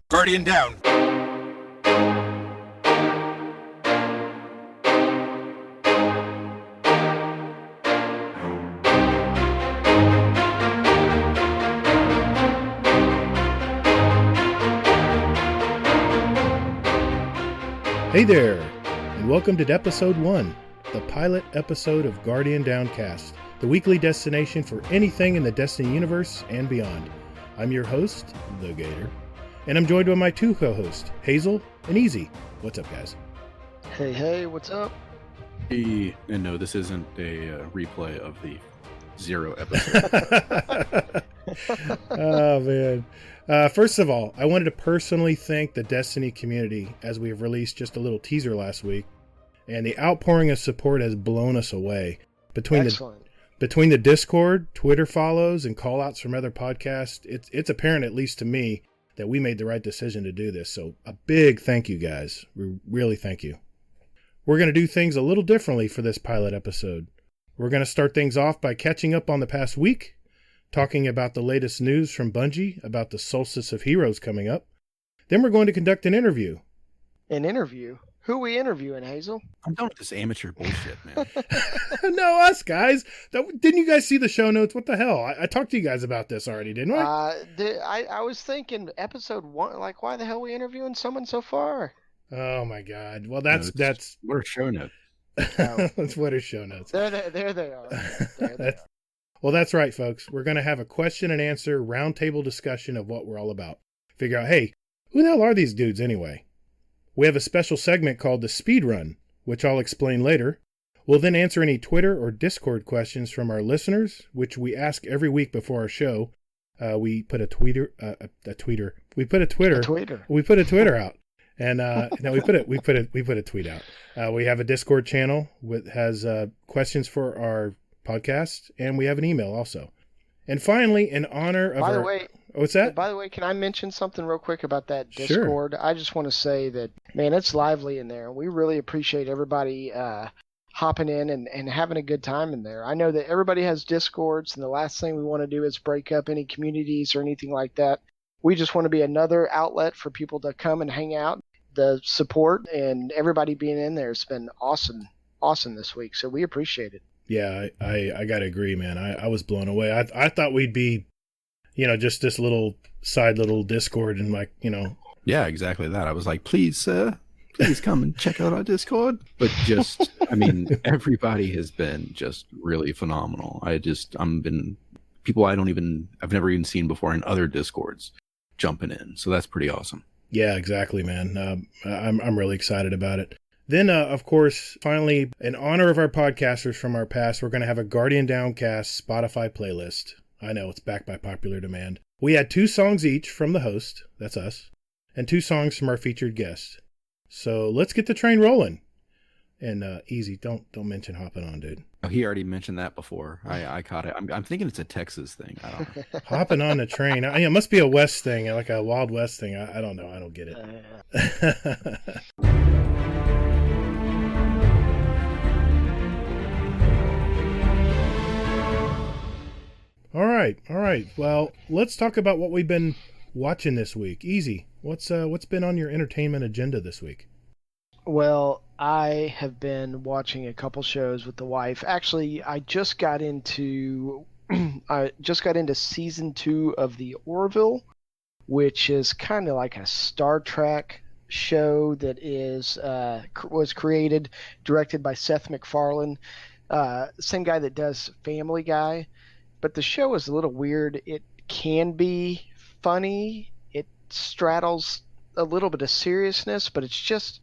Guardian down. Hey there, and welcome to episode 1, the pilot episode of Guardian Downcast, the weekly destination for anything in the Destiny universe and beyond. I'm your host, The Gator, and I'm joined by my two co-hosts, Hazel and Easy. What's up, guys? Hey, what's up? And no, this isn't a replay of the 0 episode. Oh, man. First of all, I wanted to personally thank the Destiny community as we have released just a little teaser last week, and the outpouring of support has blown us away. Between the Discord, Twitter follows, and call-outs from other podcasts, it's apparent, at least to me, that we made the right decision to do this. So a big thank you, guys. We really thank you. We're going to do things a little differently for this pilot episode. We're going to start things off by catching up on the past week, talking about the latest news from Bungie about the Solstice of Heroes coming up. Then we're going to conduct an interview. An interview? Who are we interviewing, Hazel? I'm done with this amateur bullshit, man. No, us guys. Didn't you guys see the show notes? What the hell? I talked to you guys about this already, didn't I? I was thinking episode 1, like, why the hell are we interviewing someone so far? Oh my God. Well, What a show note. That's what are show notes. There they are. Well, that's right, folks. We're going to have a question and answer roundtable discussion of what we're all about. Figure out, hey, who the hell are these dudes anyway? We have a special segment called the Speed Run, which I'll explain later. We'll then answer any Twitter or Discord questions from our listeners, which we ask every week before our show. We put a Twitter out, and no, we put a tweet out. We have a Discord channel that has questions for our podcast, and we have an email also. And finally, in honor of what's that? By the way, can I mention something real quick about that Discord? Sure. I just want to say that, man, it's lively in there. We really appreciate everybody hopping in and having a good time in there. I know that everybody has Discords, and the last thing we want to do is break up any communities or anything like that. We just want to be another outlet for people to come and hang out. The support and everybody being in there has been awesome this week, so we appreciate it. Yeah, I got to agree, man. I was blown away. I thought we'd be, just this little Discord and Yeah, exactly that. I was like, please come and check out our Discord. But everybody has been just really phenomenal. People I've never even seen before in other Discords jumping in. So that's pretty awesome. Yeah, exactly, man. I'm really excited about it. Then, of course, finally, in honor of our podcasters from our past, we're going to have a Guardian Downcast Spotify playlist. I know, it's backed by popular demand. We had 2 songs each from the host, that's us, and 2 songs from our featured guest. So let's get the train rolling. And Easy, don't mention hopping on, dude. Oh, he already mentioned that before. I caught it. I'm thinking it's a Texas thing. I don't know. Hopping on the train. It must be a West thing, like a Wild West thing. I don't know. I don't get it. All right. Well, let's talk about what we've been watching this week. Easy. What's been on your entertainment agenda this week? Well, I have been watching a couple shows with the wife. Actually, I just got into season 2 of the Orville, which is kind of like a Star Trek show that was created, directed by Seth MacFarlane, same guy that does Family Guy. But the show is a little weird. It can be funny. It straddles a little bit of seriousness, but it's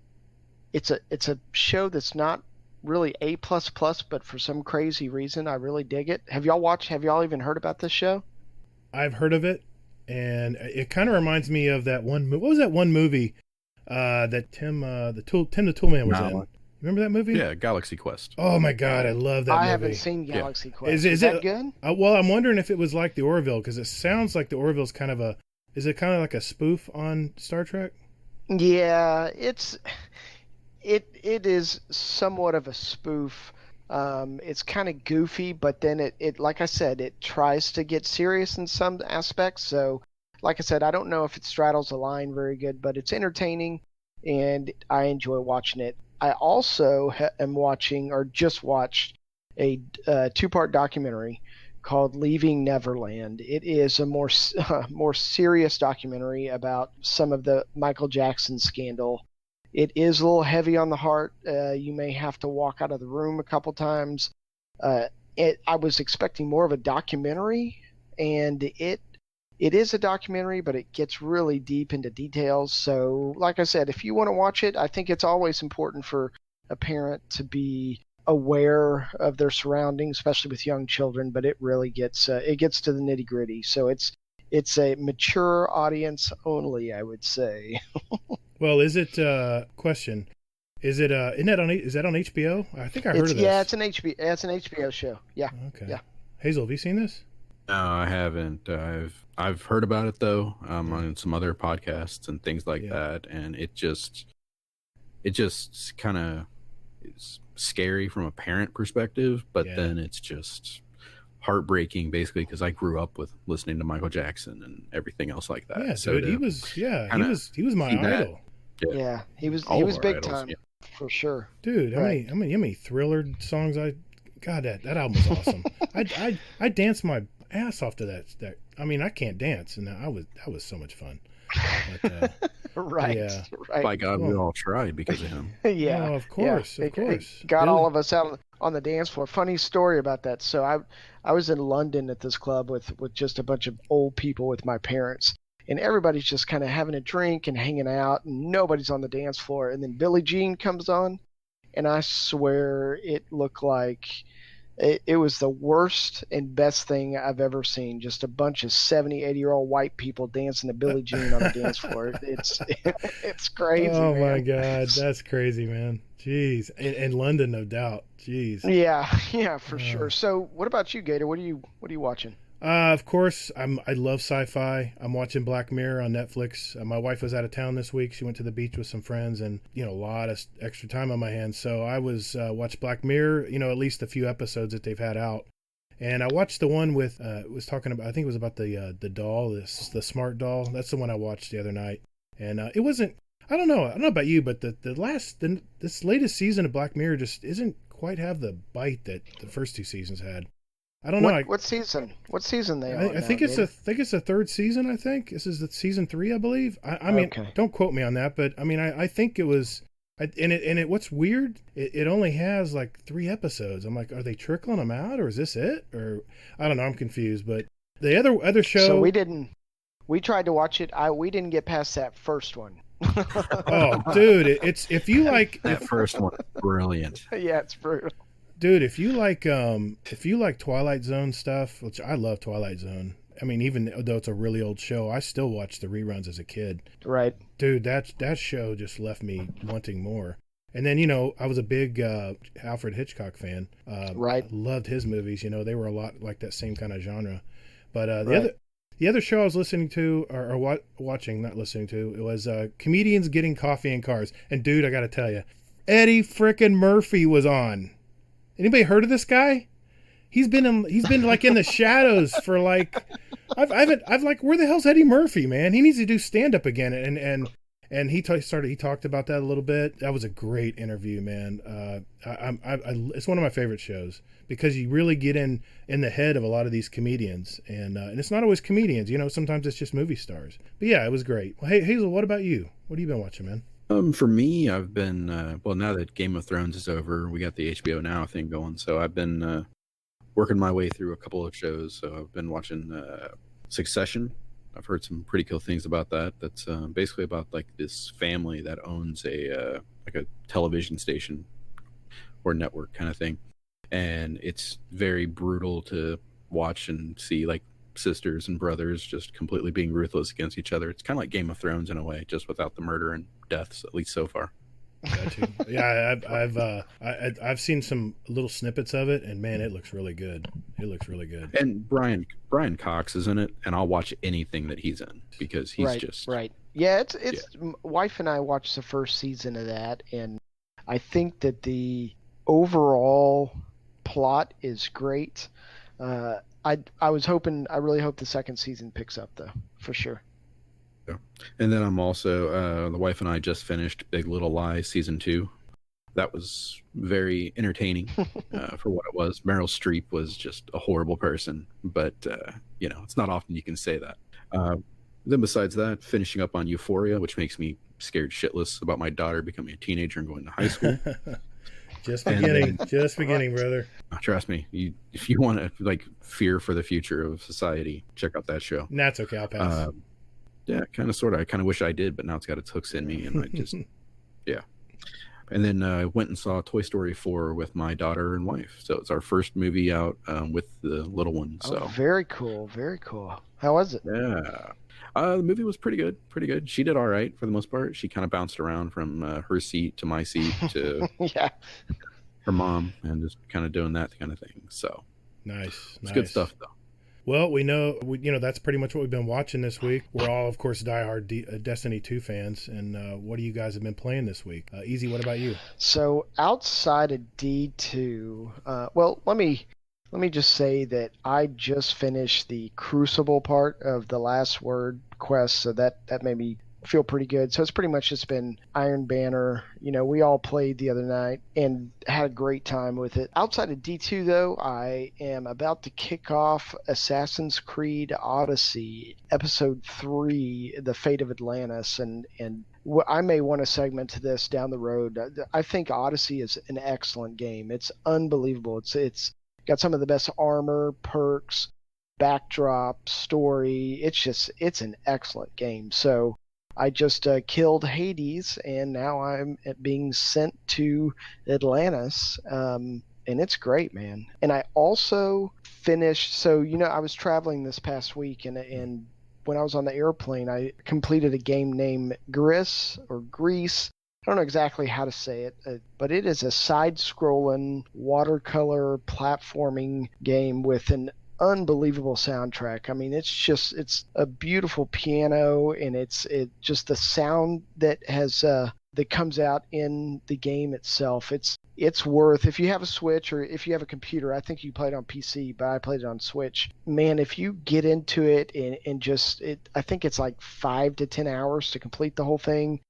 a show that's not really A++, but for some crazy reason, I really dig it. Have y'all even heard about this show? I've heard of it, and it kind of reminds me of that one. What was that one movie that Tim the Toolman was in? Remember that movie? Yeah, Galaxy Quest. Oh my God, I love that movie. I haven't seen Galaxy Quest. Is that it good? Well, I'm wondering if it was like the Orville, because it sounds like the Orville's kind of is it kind of like a spoof on Star Trek? Yeah, it is somewhat of a spoof. It's kind of goofy, but then it, like I said, it tries to get serious in some aspects. So, like I said, I don't know if it straddles the line very good, but it's entertaining, and I enjoy watching it. I also am watching, or just watched, a two-part documentary called Leaving Neverland. It is a more serious documentary about some of the Michael Jackson scandal. It is a little heavy on the heart. You may have to walk out of the room a couple times. I was expecting more of a documentary, and it is a documentary, but it gets really deep into details. So, like I said, if you want to watch it, I think it's always important for a parent to be aware of their surroundings, especially with young children. But it really gets to the nitty gritty. So it's a mature audience only, I would say. Well, is it question? Is it is that on HBO? I think I heard of this. Yeah, it's an HBO show. Yeah. Okay. Yeah. Hazel, have you seen this? No, I haven't. I've heard about it though, on some other podcasts and things like that, and it just kind of is scary from a parent perspective, but then it's just heartbreaking basically because I grew up with listening to Michael Jackson and everything else like that. Yeah, so dude, he was my idol. Yeah, he was big idols, time for sure. Dude, how many Thriller songs God, that album was awesome. I danced my ass off to that. I mean, I can't dance, and that was so much fun. But, right. By God, we all tried because of him. Yeah, of course. It got all of us out on the dance floor. Funny story about that. So I was in London at this club with just a bunch of old people with my parents, and everybody's just kind of having a drink and hanging out, and nobody's on the dance floor. And then Billie Jean comes on, and I swear it looked like it was the worst and best thing I've ever seen. Just a bunch of 70, 80-year-old white people dancing to Billie Jean on the dance floor. It's crazy. Oh, man. my God. That's crazy, man. Jeez. In London, no doubt. Jeez. Yeah, for sure. So what about you, Gator? What are you watching? Of course, I love sci-fi. I'm watching Black Mirror on Netflix. My wife was out of town this week. She went to the beach with some friends, and a lot of extra time on my hands. So I was watched Black Mirror. At least a few episodes that they've had out, and I watched the one with was talking about. I think it was about the doll, the smart doll. That's the one I watched the other night, and it wasn't. I don't know about you, but this latest season of Black Mirror just isn't quite have the bite that the first two seasons had. I don't know. What season? What season they are? I think it's a third season. I think this is the season 3, I believe. I mean, don't quote me on that, but I mean, I think it was. What's weird? It only has like 3 episodes. I'm like, are they trickling them out, or is this it? Or I don't know. I'm confused. But the other show. So we tried to watch it. We didn't get past that first one. Oh, dude! It's if you like that first one, brilliant. Yeah, it's brutal. Dude, if you like Twilight Zone stuff, which I love Twilight Zone. I mean, even though it's a really old show, I still watched the reruns as a kid. Right. Dude, that show just left me wanting more. And then, I was a big Alfred Hitchcock fan. Right. Loved his movies. They were a lot like that same kind of genre. But the other show I was listening to, or watching, not listening to, it was Comedians Getting Coffee in Cars. And dude, I got to tell you, Eddie frickin' Murphy was on. Anybody heard of this guy? He's been like in the shadows for like, I've like, where the hell's Eddie Murphy, man? He needs to do stand up again. And he talked about that a little bit. That was a great interview, man. It's one of my favorite shows because you really get in the head of a lot of these comedians, and it's not always comedians. Sometimes it's just movie stars. But yeah, it was great. Well, hey Hazel, what about you? What have you been watching, man? For me, I've been now that Game of Thrones is over, we got the HBO Now thing going. So I've been working my way through a couple of shows. So I've been watching Succession. I've heard some pretty cool things about that. That's basically about like this family that owns a television station or network kind of thing, and it's very brutal to watch and see like sisters and brothers just completely being ruthless against each other. It's kind of like Game of Thrones in a way, just without the murder and deaths, at least so far. Gotcha. Yeah, I've seen some little snippets of it, and man, it looks really good. It looks really good. And Brian Cox is in it, and I'll watch anything that he's in because he's right. Yeah, it's wife and I watched the first season of that, and I think that the overall plot is great. I really hope the second season picks up though, for sure. Yeah. And then I'm also the wife and I just finished Big Little Lies season 2. That was very entertaining for what it was. Meryl Streep was just a horrible person, but it's not often you can say that. Then besides that, finishing up on Euphoria, which makes me scared shitless about my daughter becoming a teenager and going to high school. Just beginning, brother. Trust me, if you want to like fear for the future of society, check out that show. That's okay, I'll pass. Yeah, kind of, sort of. I kind of wish I did, but now it's got its hooks in me, and I just, yeah. And then I went and saw Toy Story 4 with my daughter and wife. So it's our first movie out with the little one. So very cool, very cool. How was it? Yeah. The movie was pretty good, pretty good. She did all right for the most part. She kind of bounced around from her seat to my seat to her mom, and just kind of doing that kind of thing. So nice. It's good stuff, though. Well, we know that's pretty much what we've been watching this week. We're all, of course, diehard Destiny 2 fans. And what do you guys have been playing this week? Easy, what about you? So outside of D2, well, let me just say that I just finished the Crucible part of the Last Word quest, so that made me feel pretty good. So it's pretty much just been Iron Banner. We all played the other night and had a great time with it. Outside of D2, though, I am about to kick off Assassin's Creed Odyssey, Episode 3, The Fate of Atlantis, and I may want to segment to this down the road. I think Odyssey is an excellent game. It's unbelievable. It's got some of the best armor, perks, backdrop, story. It's an excellent game. So I just killed Hades, and now I'm being sent to Atlantis, and it's great, man. And I also finished, so, I was traveling this past week, and when I was on the airplane, I completed a game named Greece. I don't know exactly how to say it, but it is a side-scrolling watercolor platforming game with an unbelievable soundtrack. I mean, it's a beautiful piano, and it's just the sound that comes out in the game itself. It's worth, if you have a Switch or if you have a computer, I think you played on PC, but I played it on Switch. Man, if you get into it and just I think it's like 5 to 10 hours to complete the whole thing.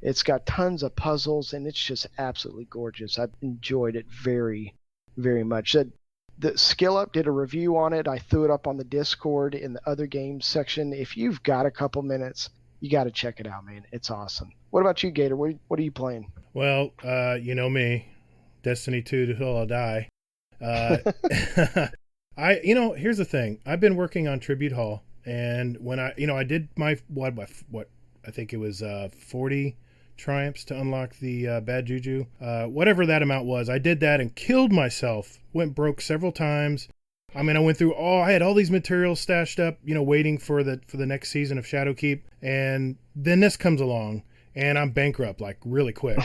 It's got tons of puzzles, and it's just absolutely gorgeous. I've enjoyed it very, very much. The Skill Up did a review on it. I threw it up on the Discord in the other games section. If you've got a couple minutes, you got to check it out, man. It's awesome. What about you, Gator? What are you playing? Well, you know me, Destiny 2 till I'll die. Here's the thing. I've been working on Tribute Hall, and when I did my what I think it was 40 triumphs to unlock the bad juju, whatever that amount was. I did that and killed myself. Went broke several times. I mean, I went through I had all these materials stashed up, waiting for the next season of Shadowkeep, and then this comes along, and I'm bankrupt like really quick.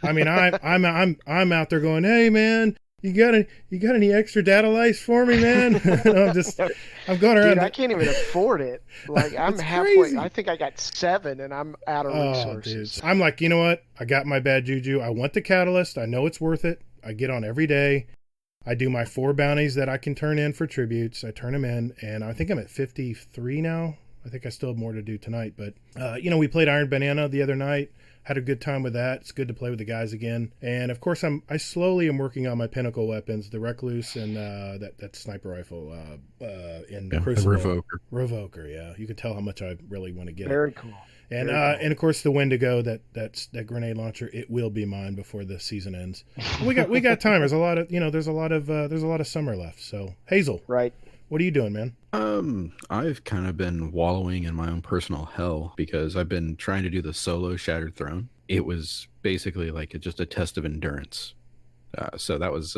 I mean, I'm out there going, hey man, you got any extra data lice for me, man? I'm going around. Dude, I can't even afford it. Like, I'm halfway. Crazy. I think I got 7, and I'm out of resources. Dude. I'm like, you know what? I got my bad juju. I want the catalyst. I know it's worth it. I get on every day. I do my 4 bounties that I can turn in for tributes. I turn them in, and I think I'm at 53 now. I think I still have more to do tonight. But, we played Iron Banana the other night. Had a good time with that. It's good to play with the guys again. And, of course, I slowly am working on my pinnacle weapons, the Recluse and that sniper rifle in Crucible. Revoker, yeah. You can tell how much I really want to get Very it. Cool. And and of course the Wendigo, that grenade launcher, it will be mine before the season ends. We got time. There's a lot of summer left. So Hazel, right? What are you doing, man? I've kind of been wallowing in my own personal hell because I've been trying to do the solo Shattered Throne. It was basically like just a test of endurance. So that was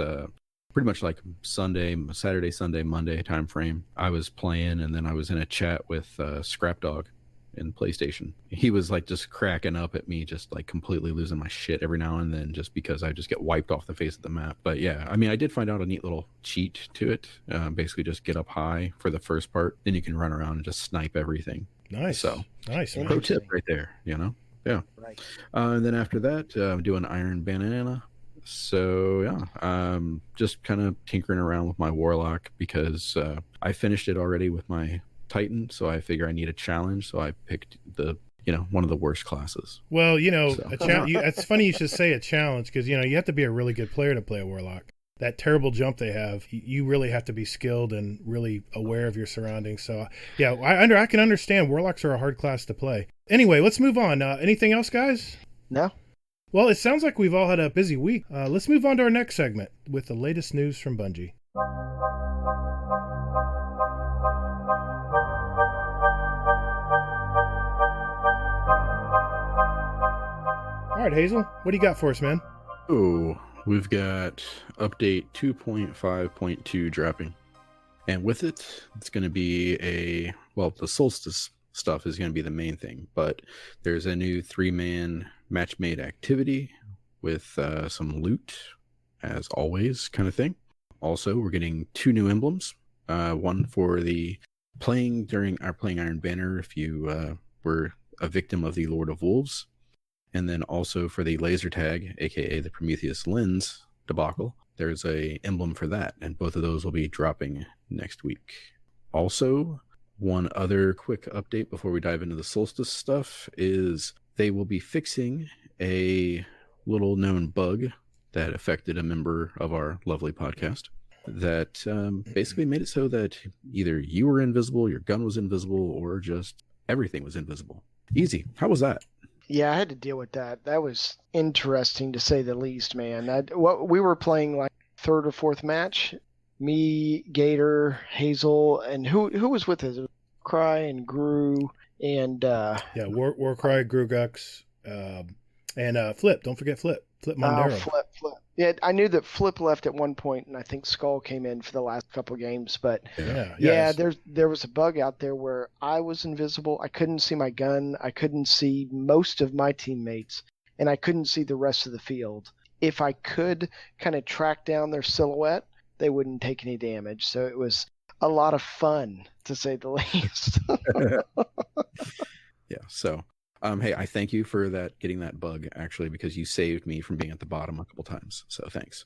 pretty much like Saturday, Sunday, Monday time frame. I was playing, and then I was in a chat with Scrapdog in PlayStation. He was like just cracking up at me, just like completely losing my shit every now and then, just because I just get wiped off the face of the map. But yeah, I mean, I did find out a neat little cheat to it. Basically just get up high for the first part, then you can run around and just snipe everything. Nice. So nice. Pro tip right there, Yeah. Right. And then after that, I'm doing Iron Banana So yeah, just kind of tinkering around with my warlock because I finished it already with my Titan, so I figure I need a challenge. So I picked one of the worst classes. Well, So. it's funny you should say a challenge because you have to be a really good player to play a warlock. That terrible jump they have, you really have to be skilled and really aware of your surroundings. So yeah, I can understand warlocks are a hard class to play. Anyway, let's move on. Anything else, guys? No. Well, it sounds like we've all had a busy week. Let's move on to our next segment with the latest news from Bungie. All right, Hazel, what do you got for us, man? Oh, we've got update 2.5.2 dropping. And with it, it's going to be the Solstice stuff is going to be the main thing. But there's a new 3-man match-made activity with some loot, as always, kind of thing. Also, we're getting 2 new emblems. One for the playing Iron Banner if you were a victim of the Lord of Wolves. And then also for the laser tag, aka the Prometheus lens debacle, there's a emblem for that, and both of those will be dropping next week. Also, one other quick update before we dive into the Solstice stuff is they will be fixing a little known bug that affected a member of our lovely podcast that basically made it so that either you were invisible, your gun was invisible, or just everything was invisible. Easy. How was that? Yeah, I had to deal with that. That was interesting to say the least, man. We were playing like third or fourth match. Me, Gator, Hazel, and who was with us? Cry and Gru and Warcry, Grugux, and Flip. Don't forget Flip. Flip Mondero. Flip. Yeah, I knew that Flip left at one point, and I think Skull came in for the last couple of games. But there was a bug out there where I was invisible. I couldn't see my gun. I couldn't see most of my teammates, and I couldn't see the rest of the field. If I could kind of track down their silhouette, they wouldn't take any damage. So it was a lot of fun, to say the least. Yeah. So. Hey, I thank you for getting that bug, actually, because you saved me from being at the bottom a couple times. So thanks.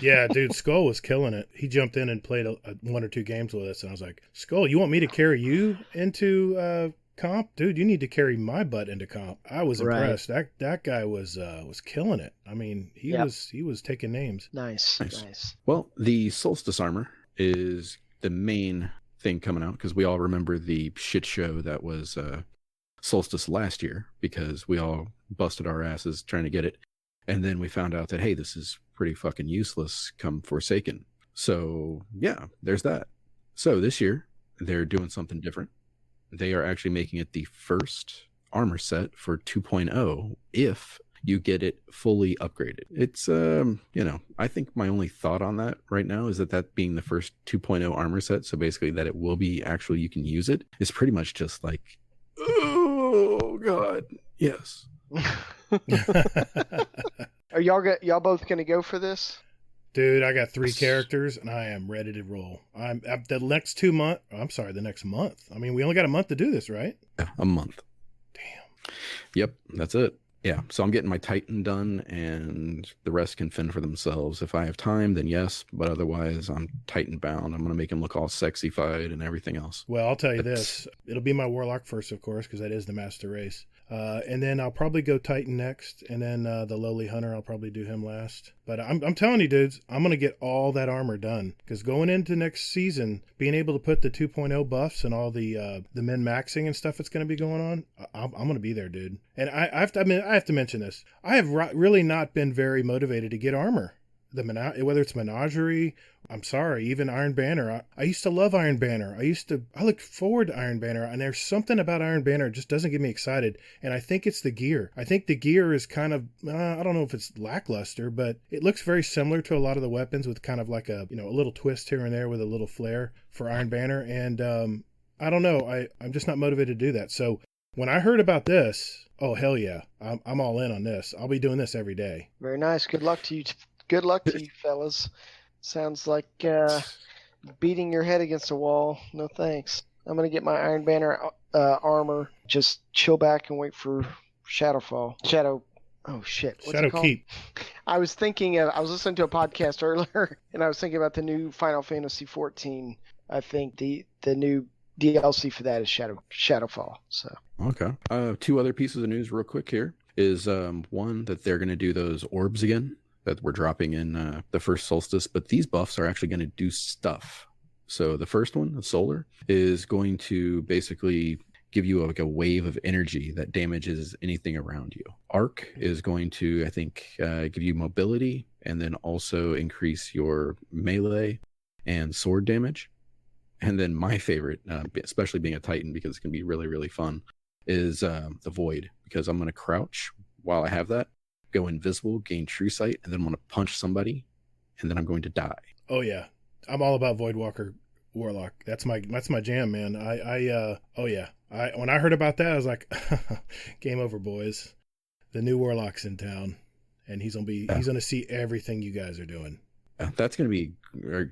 Yeah, dude, Skull was killing it. He jumped in and played 1 or 2 games with us, and I was like, Skull, you want me to carry you into comp? Dude, you need to carry my butt into comp. I was impressed. That guy was killing it. I mean, he was taking names. Nice. Well, the Solstice Armor is the main thing coming out, because we all remember the shit show that was Solstice last year, because we all busted our asses trying to get it, and then we found out that, hey, this is pretty fucking useless come Forsaken. So yeah, there's that. So this year they're doing something different. They are actually making it the first armor set for 2.0 if you get it fully upgraded. It's I think my only thought on that right now is that being the first 2.0 armor set, so basically that it will be actually you can use it, is pretty much just like, oh God, yes. Are y'all both gonna go for this? Dude, I got 3 characters and I am ready to roll. The next month. I mean, we only got a month to do this, right? Yeah, a month. Damn. Yep, that's it. Yeah, so I'm getting my Titan done, and the rest can fend for themselves. If I have time, then yes, but otherwise I'm Titan bound. I'm going to make him look all sexy-fied and everything else. Well, I'll tell you this. It'll be my Warlock first, of course, because that is the master race. And then I'll probably go Titan next, and then the Lowly Hunter, I'll probably do him last. But I'm telling you, dudes, I'm going to get all that armor done, because going into next season, being able to put the 2.0 buffs and all the min maxing and stuff that's going to be going on, I'm going to be there, dude. And I have to mention this. I have really not been very motivated to get armor. Whether it's Menagerie, even Iron Banner. I used to love Iron Banner. I looked forward to Iron Banner, and there's something about Iron Banner just doesn't get me excited. And I think it's the gear. I think the gear is kind of, I don't know if it's lackluster, but it looks very similar to a lot of the weapons, with kind of like a little twist here and there with a little flair for Iron Banner. And I don't know. I'm just not motivated to do that. So when I heard about this, oh hell yeah, I'm all in on this. I'll be doing this every day. Very nice. Good luck to you. Good luck to you, fellas. Sounds like beating your head against a wall. No thanks. I'm going to get my Iron Banner armor. Just chill back and wait for Shadow Oh shit! What's Shadow it called? Keep. I was listening to a podcast earlier, and I was thinking about the new Final Fantasy 14. I think the new DLC for that is Shadowfall. So Okay. Two other pieces of news real quick here is one that they're going to do those orbs again that we're dropping in the first Solstice, but these buffs are actually going to do stuff. So the first one, the solar, is going to basically give you like a wave of energy that damages anything around you. Arc is going to, I think, give you mobility and then also increase your melee and sword damage. And then my favorite, especially being a Titan because it's going to be really, really fun, is the Void, because I'm going to crouch while I have that, go invisible, gain true sight, and then I'm going to punch somebody, and then I'm going to die. Oh yeah, I'm all about Voidwalker Warlock. That's my jam, man. When I heard about that, I was like, game over, boys. The new Warlock's in town, and he's gonna see everything you guys are doing. That's going to be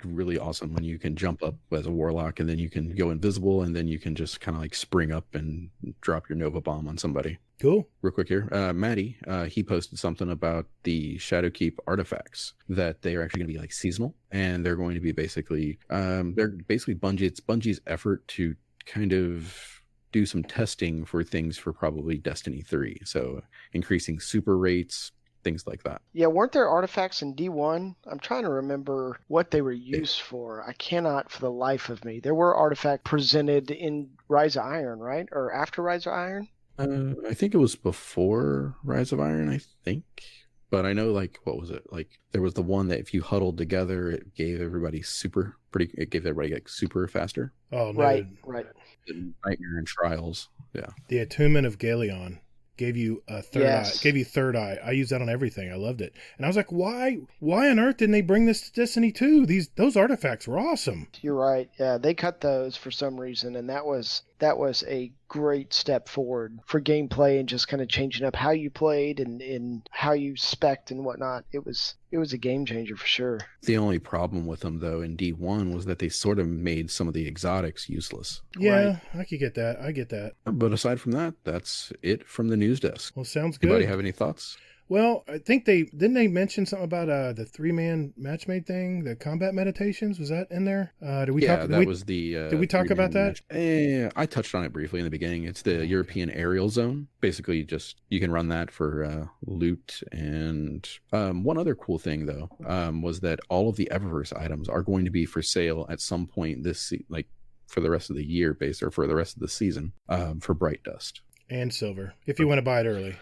really awesome when you can jump up as a warlock and then you can go invisible and then you can just kind of like spring up and drop your Nova Bomb on somebody. Cool. Real quick here, Maddie, he posted something about the Shadowkeep artifacts that they are actually going to be like seasonal, and they're going to be basically, it's Bungie's effort to kind of do some testing for things for probably Destiny 3. So increasing super rates, things like that. Yeah, weren't there artifacts in D1? I'm trying to remember what they were used for. I cannot for the life of me. There were artifacts presented in Rise of Iron, right? Or after Rise of Iron? I think it was before Rise of Iron, I think. But I know, like, what was it? Like, there was the one that if you huddled together, it gave everybody like super faster. Oh, no. Right. And Nightmare and Trials. Yeah. The Attunement of Galeon gave you a third eye. Gave you third eye. I used that on everything. I loved it. And I was like, why on earth didn't they bring this to Destiny 2? Those artifacts were awesome. You're right. Yeah, they cut those for some reason, and that was a great step forward for gameplay and just kind of changing up how you played and how you spec'd and whatnot. It was a game changer for sure. The only problem with them, though, in D1 was that they sort of made some of the exotics useless. Yeah, right. I could get that. I get that. But aside from that, that's it from the news desk. Well, sounds good. Anybody have any thoughts? Well, I think they mention something about the 3-man matchmade thing, the combat meditations. Was that in there? Did we talk about that? I touched on it briefly in the beginning. It's the European aerial zone. Basically, just you can run that for loot. And one other cool thing though was that all of the Eververse items are going to be for sale at some point for the rest of the year, or for the rest of the season, for Bright Dust and silver if you want to buy it early.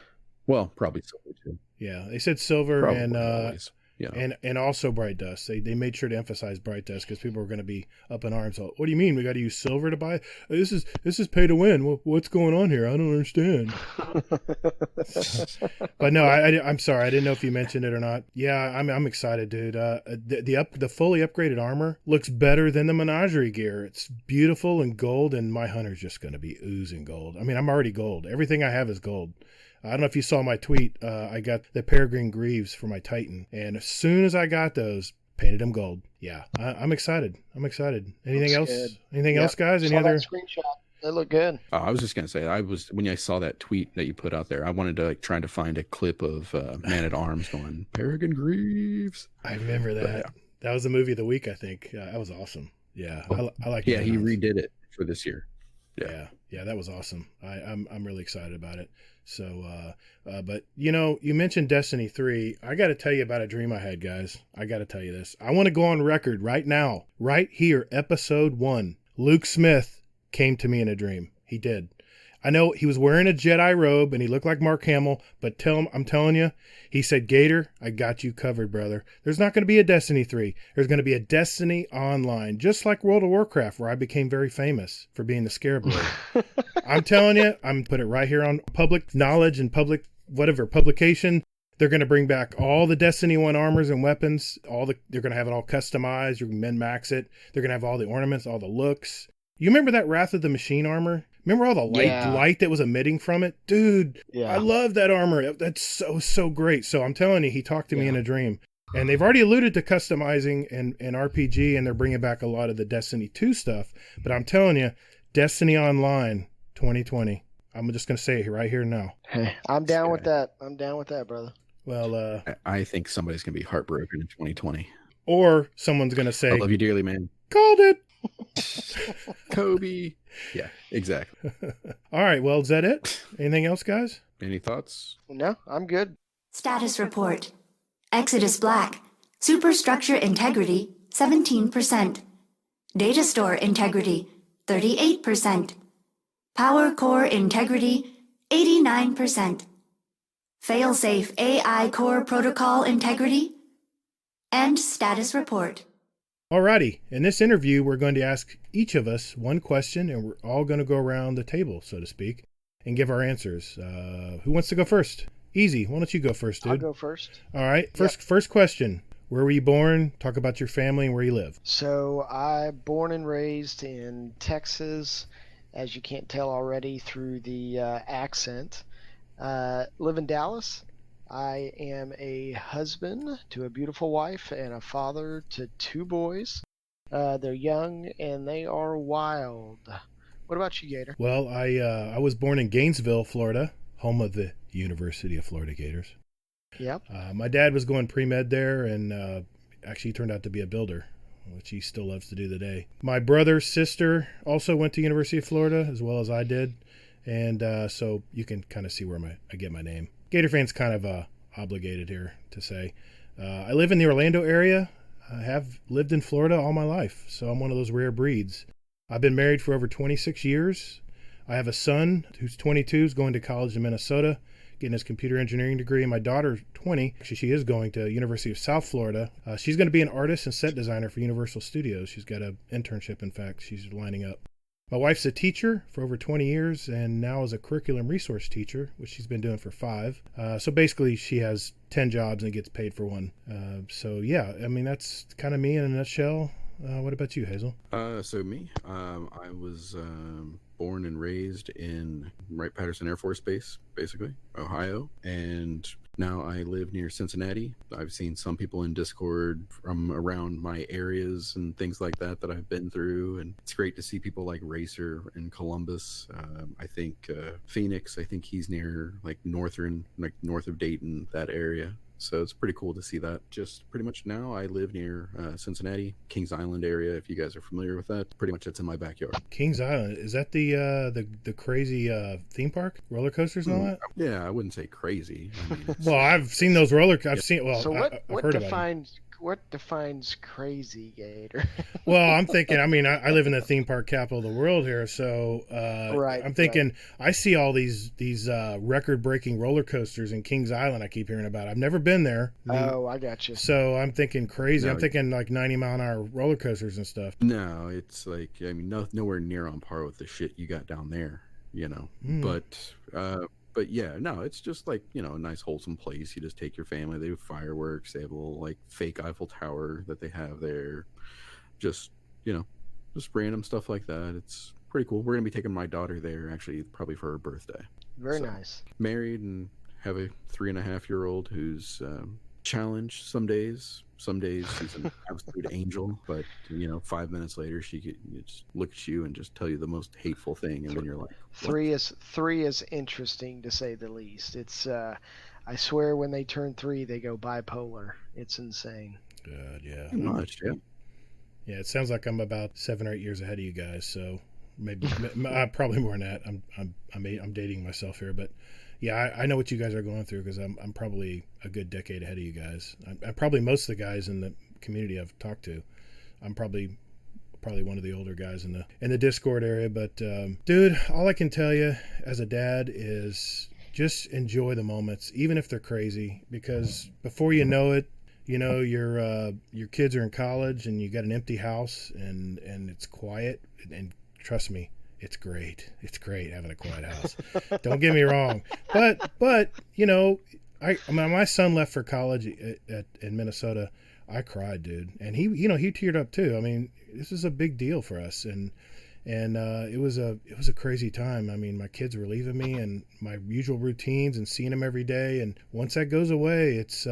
Well, probably silver too. Yeah, they said silver probably and always. Yeah. and also Bright Dust. They made sure to emphasize Bright Dust because people were going to be up in arms. What do you mean we got to use silver to buy? This is pay to win. Well, what's going on here? I don't understand. But no, I'm sorry. I didn't know if you mentioned it or not. Yeah, I'm excited, dude. The fully upgraded armor looks better than the Menagerie gear. It's beautiful and gold, and my hunter's just going to be oozing gold. I mean, I'm already gold. Everything I have is gold. I don't know if you saw my tweet. I got the Peregrine Greaves for my Titan, and as soon as I got those, painted them gold. Yeah, I'm excited. Anything else? Good. Anything else, guys? Any other screenshot? They look good. I was just gonna say, when I saw that tweet that you put out there, I wanted to trying to find a clip of Man at Arms going Peregrine Greaves. I remember that. Yeah. That was the movie of the week, I think. That was awesome. Yeah, I like. Yeah, he redid it for this year. Yeah, that was awesome. I'm really excited about it. So, but you mentioned Destiny 3. I got to tell you about a dream I had, guys. I got to tell you this. I want to go on record right now, right here, episode 1. Luke Smith came to me in a dream. He did. I know he was wearing a Jedi robe and he looked like Mark Hamill, but I'm telling you, he said, Gator, I got you covered, brother. There's not going to be a Destiny 3. There's going to be a Destiny Online, just like World of Warcraft, where I became very famous for being the Scarab Lord. I'm telling you, I'm going to put it right here on public knowledge and public publication. They're going to bring back all the Destiny 1 armors and weapons. They're going to have it all customized. You can min-max it. They're going to have all the ornaments, all the looks. You remember that Wrath of the Machine armor? Remember all the light that was emitting from it? Dude, yeah. I love that armor. That's so great. So I'm telling you, he talked to me in a dream. And they've already alluded to customizing and RPG, and they're bringing back a lot of the Destiny 2 stuff. But I'm telling you, Destiny Online 2020. I'm just going to say it right here now. Hey, I'm down with that. I'm down with that, brother. Well, I think somebody's going to be heartbroken in 2020. or someone's going to say, I love you dearly, man. called it. Kobe. Yeah, exactly. All right. Well, is that it? Anything else, guys? Any thoughts? No, I'm good. Status report. Exodus Black. Superstructure integrity, 17%. Data store integrity, 38%. Power core integrity, 89%. Failsafe AI core protocol integrity. End status report. Alrighty. In this interview, we're going to ask each of us one question, and we're all going to go around the table, so to speak, and give our answers. Who wants to go first? Easy. Why don't you go first, dude? I'll go first. All right. First question. Where were you born? Talk about your family and where you live. So I born and raised in Texas, as you can't tell already through the accent. Live in Dallas. I am a husband to a beautiful wife and a father to 2 boys. They're young and they are wild. What about you, Gator? Well, I was born in Gainesville, Florida, home of the University of Florida Gators. Yep. My dad was going pre-med there, and actually turned out to be a builder, which he still loves to do today. My brother's sister also went to University of Florida, as well as I did, and so you can kind of see where I get my name. Gator fans kind of obligated here to say. I live in the Orlando area. I have lived in Florida all my life, so I'm one of those rare breeds. I've been married for over 26 years. I have a son who's 22, who's going to college in Minnesota, getting his computer engineering degree. And my daughter, 20, actually she is going to University of South Florida. She's going to be an artist and set designer for Universal Studios. She's got an internship, in fact. She's lining up. My wife's a teacher for over 20 years and now is a curriculum resource teacher, which she's been doing for 5. So basically she has 10 jobs and gets paid for 1. So yeah, I mean, that's kind of me in a nutshell. What about you, Hazel? So me, I was born and raised in Wright-Patterson Air Force Base, basically, Ohio, and now I live near Cincinnati. I've seen some people in Discord from around my areas and things like that I've been through, and it's great to see people like Racer in Columbus. I think Phoenix, I think he's near like north of Dayton, that area. So it's pretty cool to see that. Just pretty much now I live near Cincinnati, Kings Island area, if you guys are familiar with that. Pretty much it's in my backyard. Kings Island, is that the crazy theme park, roller coasters and all that? Yeah, I wouldn't say crazy. I mean, Well, I've seen those I've seen, well, So I've heard about them. what defines crazy, Gator? Well, I'm thinking, I mean, I live in the theme park capital of the world here, so Right, I'm thinking, I see all these record-breaking roller coasters in Kings Island I keep hearing about. I've never been there. Oh, I got you. So I'm thinking crazy. No, I'm thinking like 90-mile-an-hour roller coasters and stuff. no, it's like, I mean, nowhere near on par with the shit you got down there, you know. But yeah, no, it's just like, you know, a nice wholesome place. You just take your family, they do fireworks, they have a little like fake Eiffel Tower that they have there. Just, you know, just random stuff like that. It's pretty cool. We're going to be taking my daughter there actually probably for her birthday. Very nice. Married and have a 3.5-year-old who's challenged some days. Some days she's an absolute angel, but you know, 5 minutes later she could just look at you and just tell you the most hateful thing, and then you're like, what? Three is interesting to say the least. It's I swear when they turn 3 they go bipolar. It's insane. Good, yeah. Pretty much, yeah. Yeah, it sounds like I'm about 7 or 8 years ahead of you guys, so maybe probably more than that. I'm dating myself here, but yeah, I know what you guys are going through because I'm probably a good decade ahead of you guys. I'm probably most of the guys in the community I've talked to. I'm probably one of the older guys in the Discord area. But dude, all I can tell you as a dad is just enjoy the moments, even if they're crazy, because before you know it, you know your kids are in college and you got an empty house and it's quiet, and trust me, it's great. It's great having a quiet house. Don't get me wrong. But you know, I mean, my son left for college in Minnesota. I cried, dude. And he teared up too. I mean, this is a big deal for us. And it was a crazy time. I mean, my kids were leaving me and my usual routines and seeing them every day. And once that goes away, it's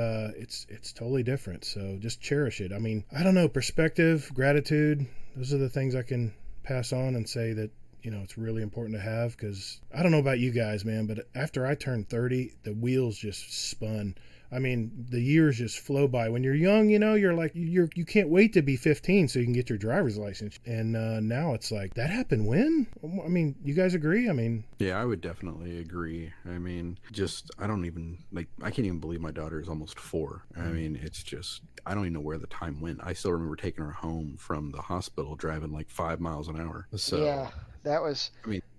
totally different. So just cherish it. I mean, I don't know, perspective, gratitude. Those are the things I can pass on and say that, it's really important to have, because I don't know about you guys, man, but after I turned 30, the wheels just spun. I mean, the years just flow by. When you're young, you're like, you can't wait to be 15 so you can get your driver's license. And now it's like, that happened when? I mean, you guys agree? I mean, yeah, I would definitely agree. I mean, I don't even, I can't even believe my daughter is almost 4. I mean, it's just, I don't even know where the time went. I still remember taking her home from the hospital driving like 5 miles an hour. So, yeah,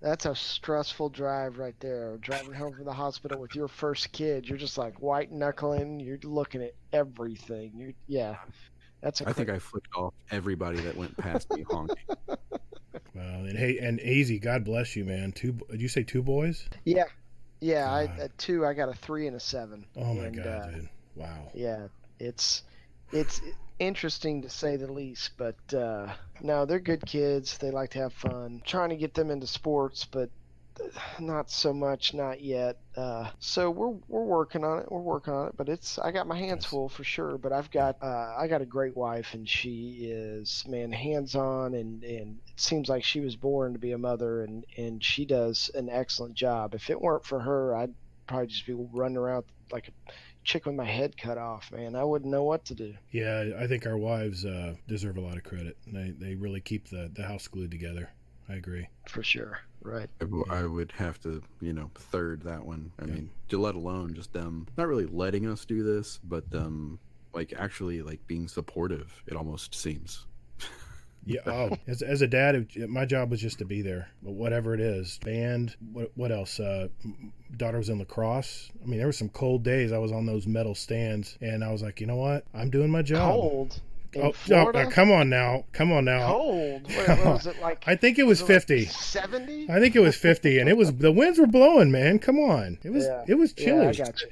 that's a stressful drive right there. Driving home from the hospital with your first kid, you're just like white knuckling. You're looking at everything. I think I flipped off everybody that went past me honking. Wow. And hey, and AZ, God bless you, man. Did you say 2 boys? Yeah. At 2, I got a 3 and a 7. Oh my God, dude. Wow. Yeah, it's interesting to say the least, but no, they're good kids. They like to have fun. Trying to get them into sports, but not so much, not yet. So we're working on it. But I got my hands full for sure. But I got a great wife, and she is, man, hands on, and it seems like she was born to be a mother, and she does an excellent job. If it weren't for her, I'd probably just be running around like a chick with my head cut off, man. I wouldn't know what to do. Yeah, I think our wives deserve a lot of credit. They really keep the house glued together. I agree. For sure. Right. I would have to, third that one. I mean, to let alone just them not really letting us do this, but them actually being supportive, it almost seems. Yeah. Oh, as a dad, my job was just to be there. But whatever it is, band. What else? Daughter was in lacrosse. I mean, there were some cold days. I was on those metal stands, and I was like, you know what? I'm doing my job. Cold. Florida? Come on now. Cold. What was it like? I think it was 50. 70? I think it was 50, and the winds were blowing, man. Come on. It was chilly. Yeah, I got you.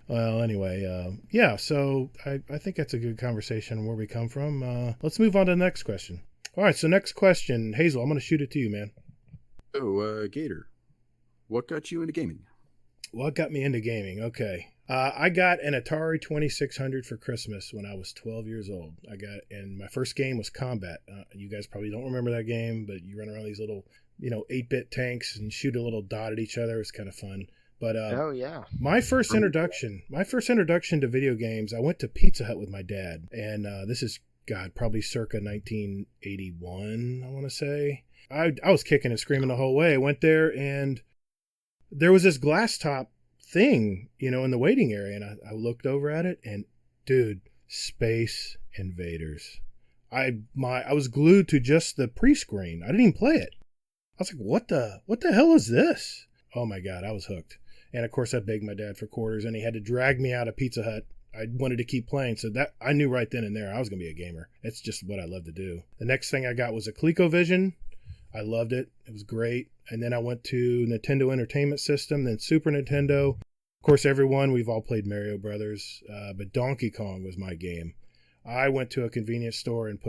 Well, anyway, so I think that's a good conversation where we come from. Let's move on to the next question. All right, so next question. Hazel, I'm going to shoot it to you, man. Oh, Gator, what got you into gaming? What got me into gaming? Okay. I got an Atari 2600 for Christmas when I was 12 years old. And my first game was Combat. You guys probably don't remember that game, but you run around these little, 8-bit tanks and shoot a little dot at each other. It was kind of fun. But oh yeah, my first introduction to video games, I went to Pizza Hut with my dad, and this is probably circa 1981. I want to say I was kicking and screaming the whole way. I went there, and there was this glass top thing, in the waiting area, and I looked over at it, and dude, Space Invaders. I was glued to just the pre-screen. I didn't even play it. I was like, what the hell is this? Oh my God, I was hooked. And of course, I begged my dad for quarters, and he had to drag me out of Pizza Hut. I wanted to keep playing, so that I knew right then and there I was going to be a gamer. It's just what I love to do. The next thing I got was a ColecoVision. I loved it. It was great. And then I went to Nintendo Entertainment System, then Super Nintendo. Of course, we've all played Mario Brothers, but Donkey Kong was my game. I went to a convenience store and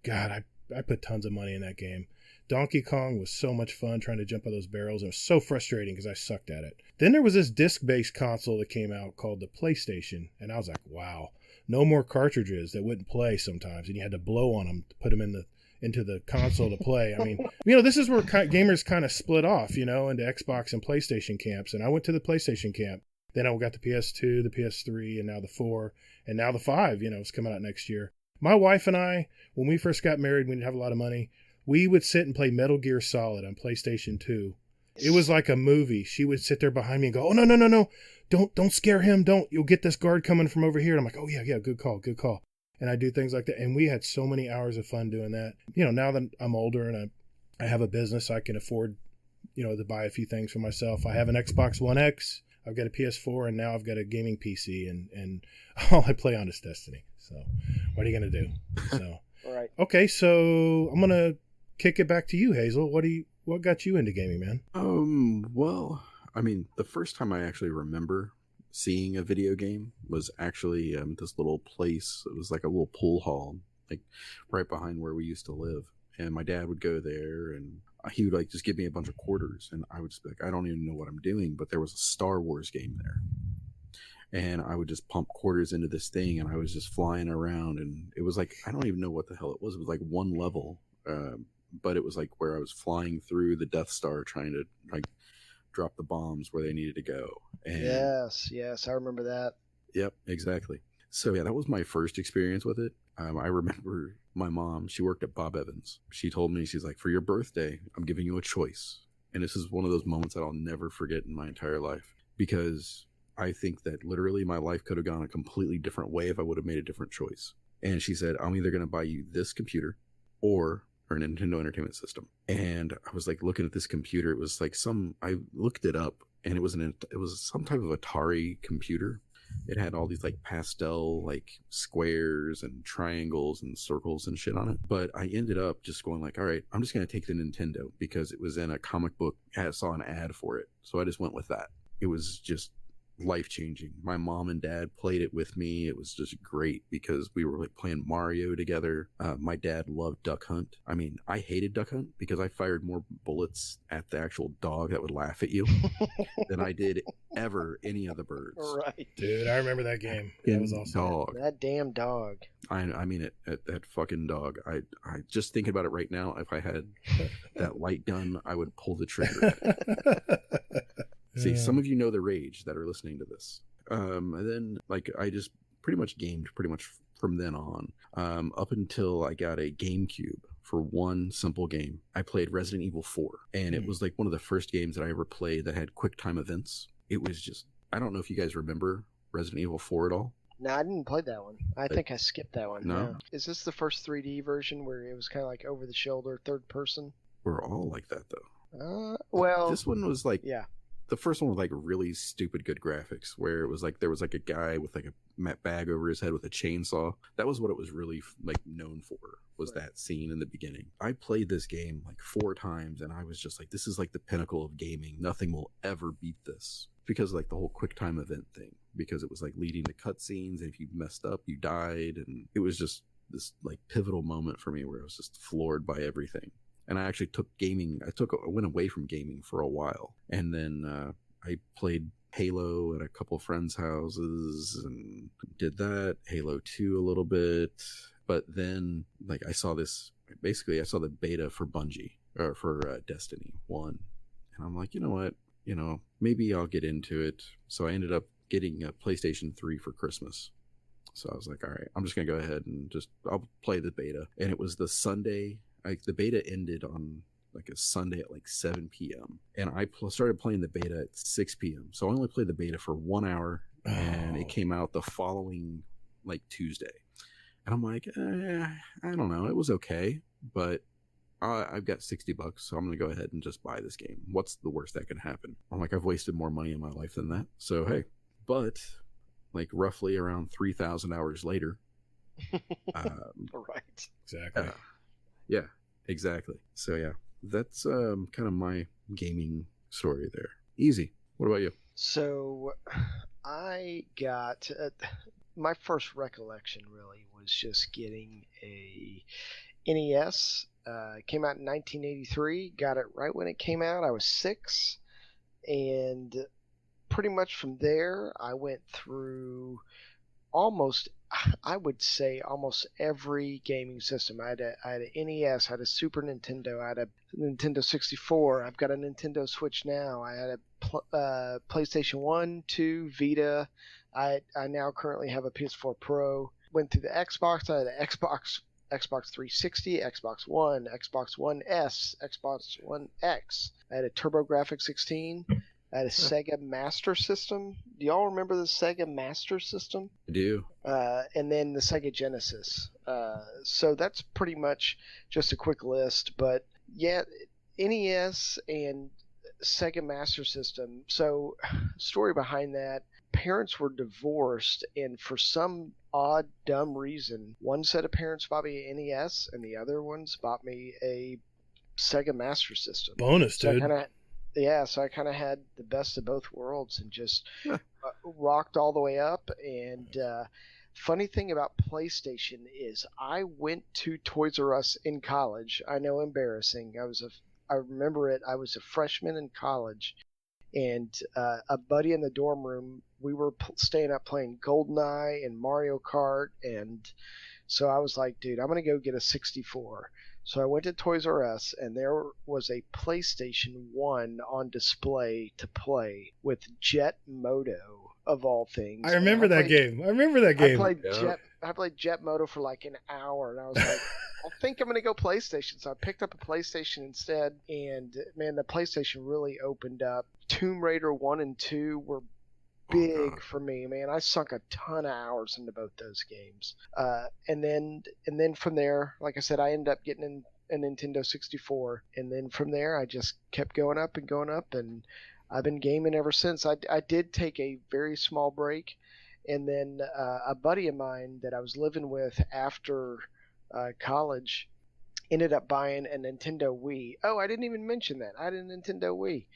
I put tons of money in that game. Donkey Kong was so much fun trying to jump on those barrels. It was so frustrating because I sucked at it. Then there was this disc-based console that came out called the PlayStation, and I was like, wow, no more cartridges that wouldn't play sometimes, and you had to blow on them to put them into the console to play. I mean, this is where gamers kind of split off, into Xbox and PlayStation camps, and I went to the PlayStation camp. Then I got the PS2, the PS3, and now the 4, and now the 5, it's coming out next year. My wife and I, when we first got married, we didn't have a lot of money. We would sit and play Metal Gear Solid on PlayStation 2. It was like a movie. She would sit there behind me and go, oh, no. Don't scare him. You'll get this guard coming from over here. And I'm like, oh, yeah, good call. And I do things like that. And we had so many hours of fun doing that. Now that I'm older and I have a business, I can afford, to buy a few things for myself. I have an Xbox One X. I've got a PS4, and now I've got a gaming PC, and all I play on is Destiny. So what are you going to do? So, all right. Okay, so I'm going to kick it back to you, Hazel. What got you into gaming, man? Well, I mean, the first time I actually remember seeing a video game was actually this little place. It was like a little pool hall, like right behind where we used to live. And my dad would go there, and he would just give me a bunch of quarters, and I would just be like, I don't even know what I'm doing, but there was a Star Wars game there. And I would just pump quarters into this thing, and I was just flying around, and it was like, I don't even know what the hell it was. It was like one level. but it was like where I was flying through the Death Star trying to like drop the bombs where they needed to go. And yes, I remember that. Yep, exactly. So yeah, that was my first experience with it. I remember my mom, she worked at Bob Evans. She told me, she's like, for your birthday, I'm giving you a choice. And this is one of those moments that I'll never forget in my entire life, because I think that literally my life could have gone a completely different way if I would have made a different choice. And she said, I'm either going to buy you this computer or a Nintendo Entertainment System. And I was like looking at this computer. It was like I looked it up, and it was some type of Atari computer. It had all these like pastel like squares and triangles and circles and shit on it. But I ended up just going like, all right, I'm just going to take the Nintendo because it was in a comic book. I saw an ad for it. So I just went with that. It was just life-changing. My mom and dad played it with me. It was just great because we were like playing Mario together. My dad loved Duck Hunt. I mean, I hated Duck Hunt because I fired more bullets at the actual dog that would laugh at you than I did ever any of the birds. Right. Dude, I remember that game. That was awesome. Dog. That damn dog. I mean it. That fucking dog. I just thinking about it right now. If I had that light gun, I would pull the trigger. See, some of you know the rage that are listening to this. And then, like, I just pretty much gamed pretty much from then on, up until I got a GameCube for one simple game. I played Resident Evil 4, and it was like one of the first games that I ever played that had quick time events. It was just, I don't know if you guys remember Resident Evil 4 at all. No, I didn't play that one. I think I skipped that one. No? Is this the first 3D version where it was kind of like over the shoulder, third person? We're all like that, though. Well, this one was like, yeah. The first one was like really stupid good graphics, where it was like there was like a guy with like a bag over his head with a chainsaw. That was what it was really like known for, was that scene in the beginning. I played this game like 4 times, and I was just like, this is like the pinnacle of gaming. Nothing will ever beat this, because like the whole quick time event thing, because it was like leading to cutscenes, and if you messed up, you died, and it was just this like pivotal moment for me where I was just floored by everything. And I actually took gaming. I went away from gaming for a while, and then I played Halo at a couple of friends' houses and did that. Halo 2 a little bit, but then like I saw the beta for Bungie, or for Destiny 1, and I'm like, you know what, maybe I'll get into it. So I ended up getting a PlayStation 3 for Christmas. So I was like, all right, I'm just gonna go ahead and I'll play the beta. And it was the Sunday. The beta ended on like a Sunday at like 7 p.m. And I started playing the beta at 6 p.m. So I only played the beta for 1 hour, and it came out the following like Tuesday. And I'm like, I don't know. It was okay, but I've got $60, so I'm going to go ahead and just buy this game. What's the worst that can happen? I'm like, I've wasted more money in my life than that. So, hey, but like roughly around 3,000 hours later. Right. Exactly. Yeah, exactly. So yeah, that's kind of my gaming story there. Easy. What about you? So I got my first recollection really was just getting a NES. Came out in 1983. Got it right when it came out. I was 6, and pretty much from there I went through I would say almost every gaming system. I had an NES, I had a Super Nintendo, I had a Nintendo 64. I've got a Nintendo Switch now. I had a PlayStation 1, 2, Vita. I now currently have a PS4 Pro. Went through the Xbox. I had an Xbox 360, Xbox One, Xbox One S, Xbox One X. I had a TurboGrafx 16. I had a Sega Master System. Do y'all remember the Sega Master System? I do. And then the Sega Genesis. So that's pretty much just a quick list. But yeah, NES and Sega Master System. So, story behind that, parents were divorced, and for some odd, dumb reason, one set of parents bought me an NES, and the other ones bought me a Sega Master System. Bonus, dude. So I kind of had the best of both worlds and just rocked all the way up. And funny thing about PlayStation is I went to Toys R Us in college. I know, embarrassing. I remember it. I was a freshman in college, and a buddy in the dorm room, we were staying up playing GoldenEye and Mario Kart. And so I was like, dude, I'm going to go get a 64. So I went to Toys R Us, and there was a PlayStation 1 on display to play with Jet Moto, of all things. I remember that game. I played Jet Moto for like an hour, and I was like, I think I'm going to go PlayStation. So I picked up a PlayStation instead, and man, the PlayStation really opened up. Tomb Raider 1 and 2 were big for me, man. I sunk a ton of hours into both those games. And then from there, like I said, I ended up getting a Nintendo 64, and then from there I just kept going up, and I've been gaming ever since. I did take a very small break, and then a buddy of mine that I was living with after college ended up buying a Nintendo Wii. Oh, I didn't even mention that. I had a Nintendo Wii.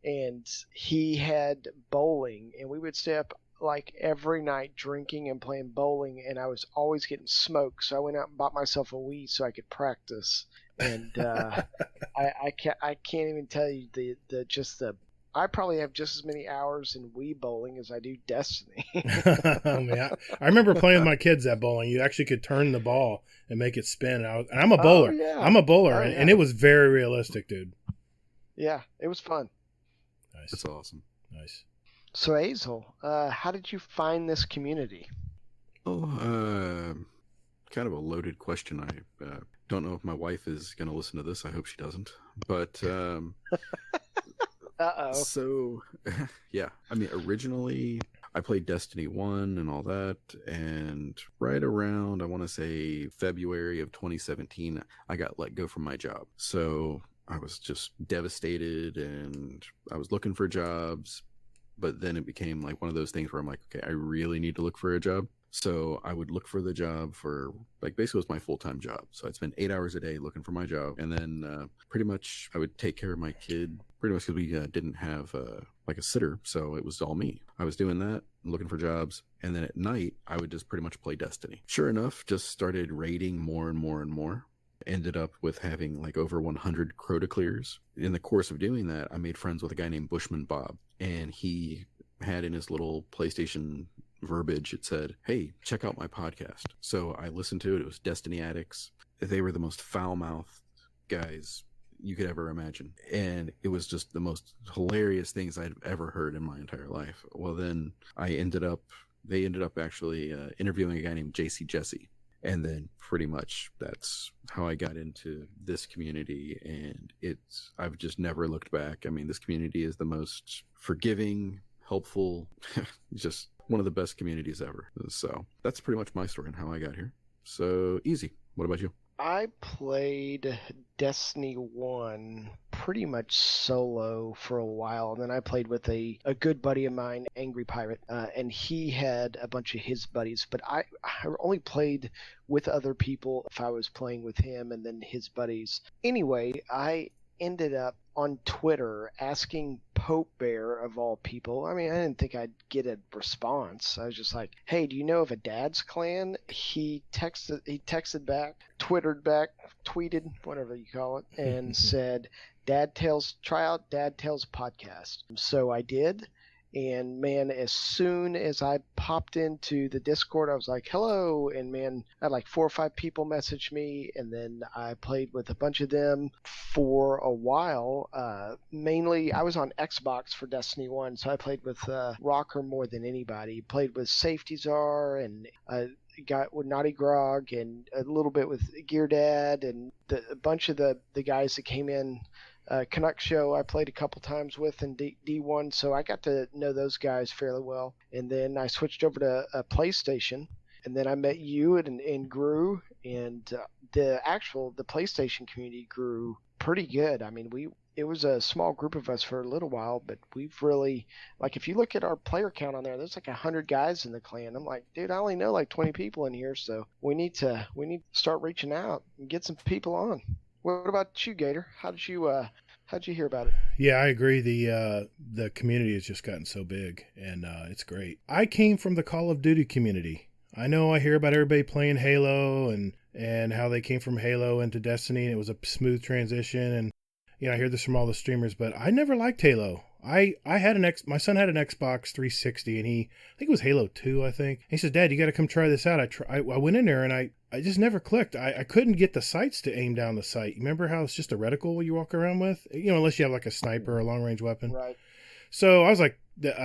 And he had bowling, and we would stay up like every night drinking and playing bowling, and I was always getting smoked. So I went out and bought myself a Wii so I could practice. And I can't even tell you I probably have just as many hours in Wii bowling as I do Destiny. Oh, man. I remember playing with my kids at bowling. You actually could turn the ball and make it spin. And I'm a bowler. Oh, yeah. I'm a bowler, Oh, yeah. and it was very realistic, dude. Yeah, it was fun. Nice. That's awesome. Nice. So Hazel, how did you find this community? Oh, kind of a loaded question. I don't know if my wife is going to listen to this. I hope she doesn't. But Uh-oh. so, yeah. I mean, originally I played Destiny 1 and all that. And right around, I want to say February of 2017, I got let go from my job. So I was just devastated, and I was looking for jobs. But then it became like one of those things where I'm like, okay, I really need to look for a job. So I would look for the job for, like, basically it was my full-time job. So I'd spend 8 hours a day looking for my job. And then pretty much I would take care of my kid, pretty much because we didn't have like a sitter. So it was all me. I was doing that, looking for jobs. And then at night, I would just pretty much play Destiny. Sure enough, just started raiding more and more and more. Ended up with having like over 100 Crota clears. In the course of doing that, I made friends with a guy named Bushman Bob. And he had in his little PlayStation verbiage, it said, hey, check out my podcast. So I listened to it. It was Destiny Addicts. They were the most foul-mouthed guys you could ever imagine. And it was just the most hilarious things I'd ever heard in my entire life. Well, then they ended up actually interviewing a guy named JC Jesse. And then pretty much that's how I got into this community. And I've just never looked back. I mean, this community is the most forgiving, helpful, just one of the best communities ever. So that's pretty much my story and how I got here. So easy. What about you? I played Destiny 1 pretty much solo for a while, and then I played with a good buddy of mine, Angry Pirate, and he had a bunch of his buddies, but I only played with other people if I was playing with him and then his buddies. Anyway, I ended up on Twitter asking Pope Bear, of all people. I mean, I didn't think I'd get a response. I was just like, hey, do you know of a Dad's Clan? He texted back, Twittered back, tweeted, whatever you call it, and said, try out Dad Tales podcast. So I did. And man, as soon as I popped into the Discord, I was like, hello. And man, I had like 4 or 5 people message me. And then I played with a bunch of them for a while. Mainly, I was on Xbox for Destiny 1. So I played with Rocker more than anybody. Played with Safety Czar and got with Naughty Grog and a little bit with Gear Dad and a bunch of the guys that came in. Canuck Show I played a couple times with in D1, so I got to know those guys fairly well. And then I switched over to PlayStation, and then I met you and grew, and the PlayStation community grew pretty good. I mean, it was a small group of us for a little while, but we've really, like, if you look at our player count on there's like 100 guys in the clan. I'm like, dude, I only know like 20 people in here, so we need to start reaching out and get some people on. What about you, Gator? How'd you hear about it? Yeah, I agree. The community has just gotten so big, and it's great. I came from the Call of Duty community. I know I hear about everybody playing Halo and how they came from Halo into Destiny, and it was a smooth transition. And I hear this from all the streamers, but I never liked Halo. I had my son had an Xbox 360, and I think it was Halo 2, I think. He says, Dad, you got to come try this out. I went in there, and I just never clicked. I couldn't get the sights to aim down the sight. You remember how it's just a reticle you walk around with? You know, unless you have like a sniper or a long-range weapon. Right. So I was like,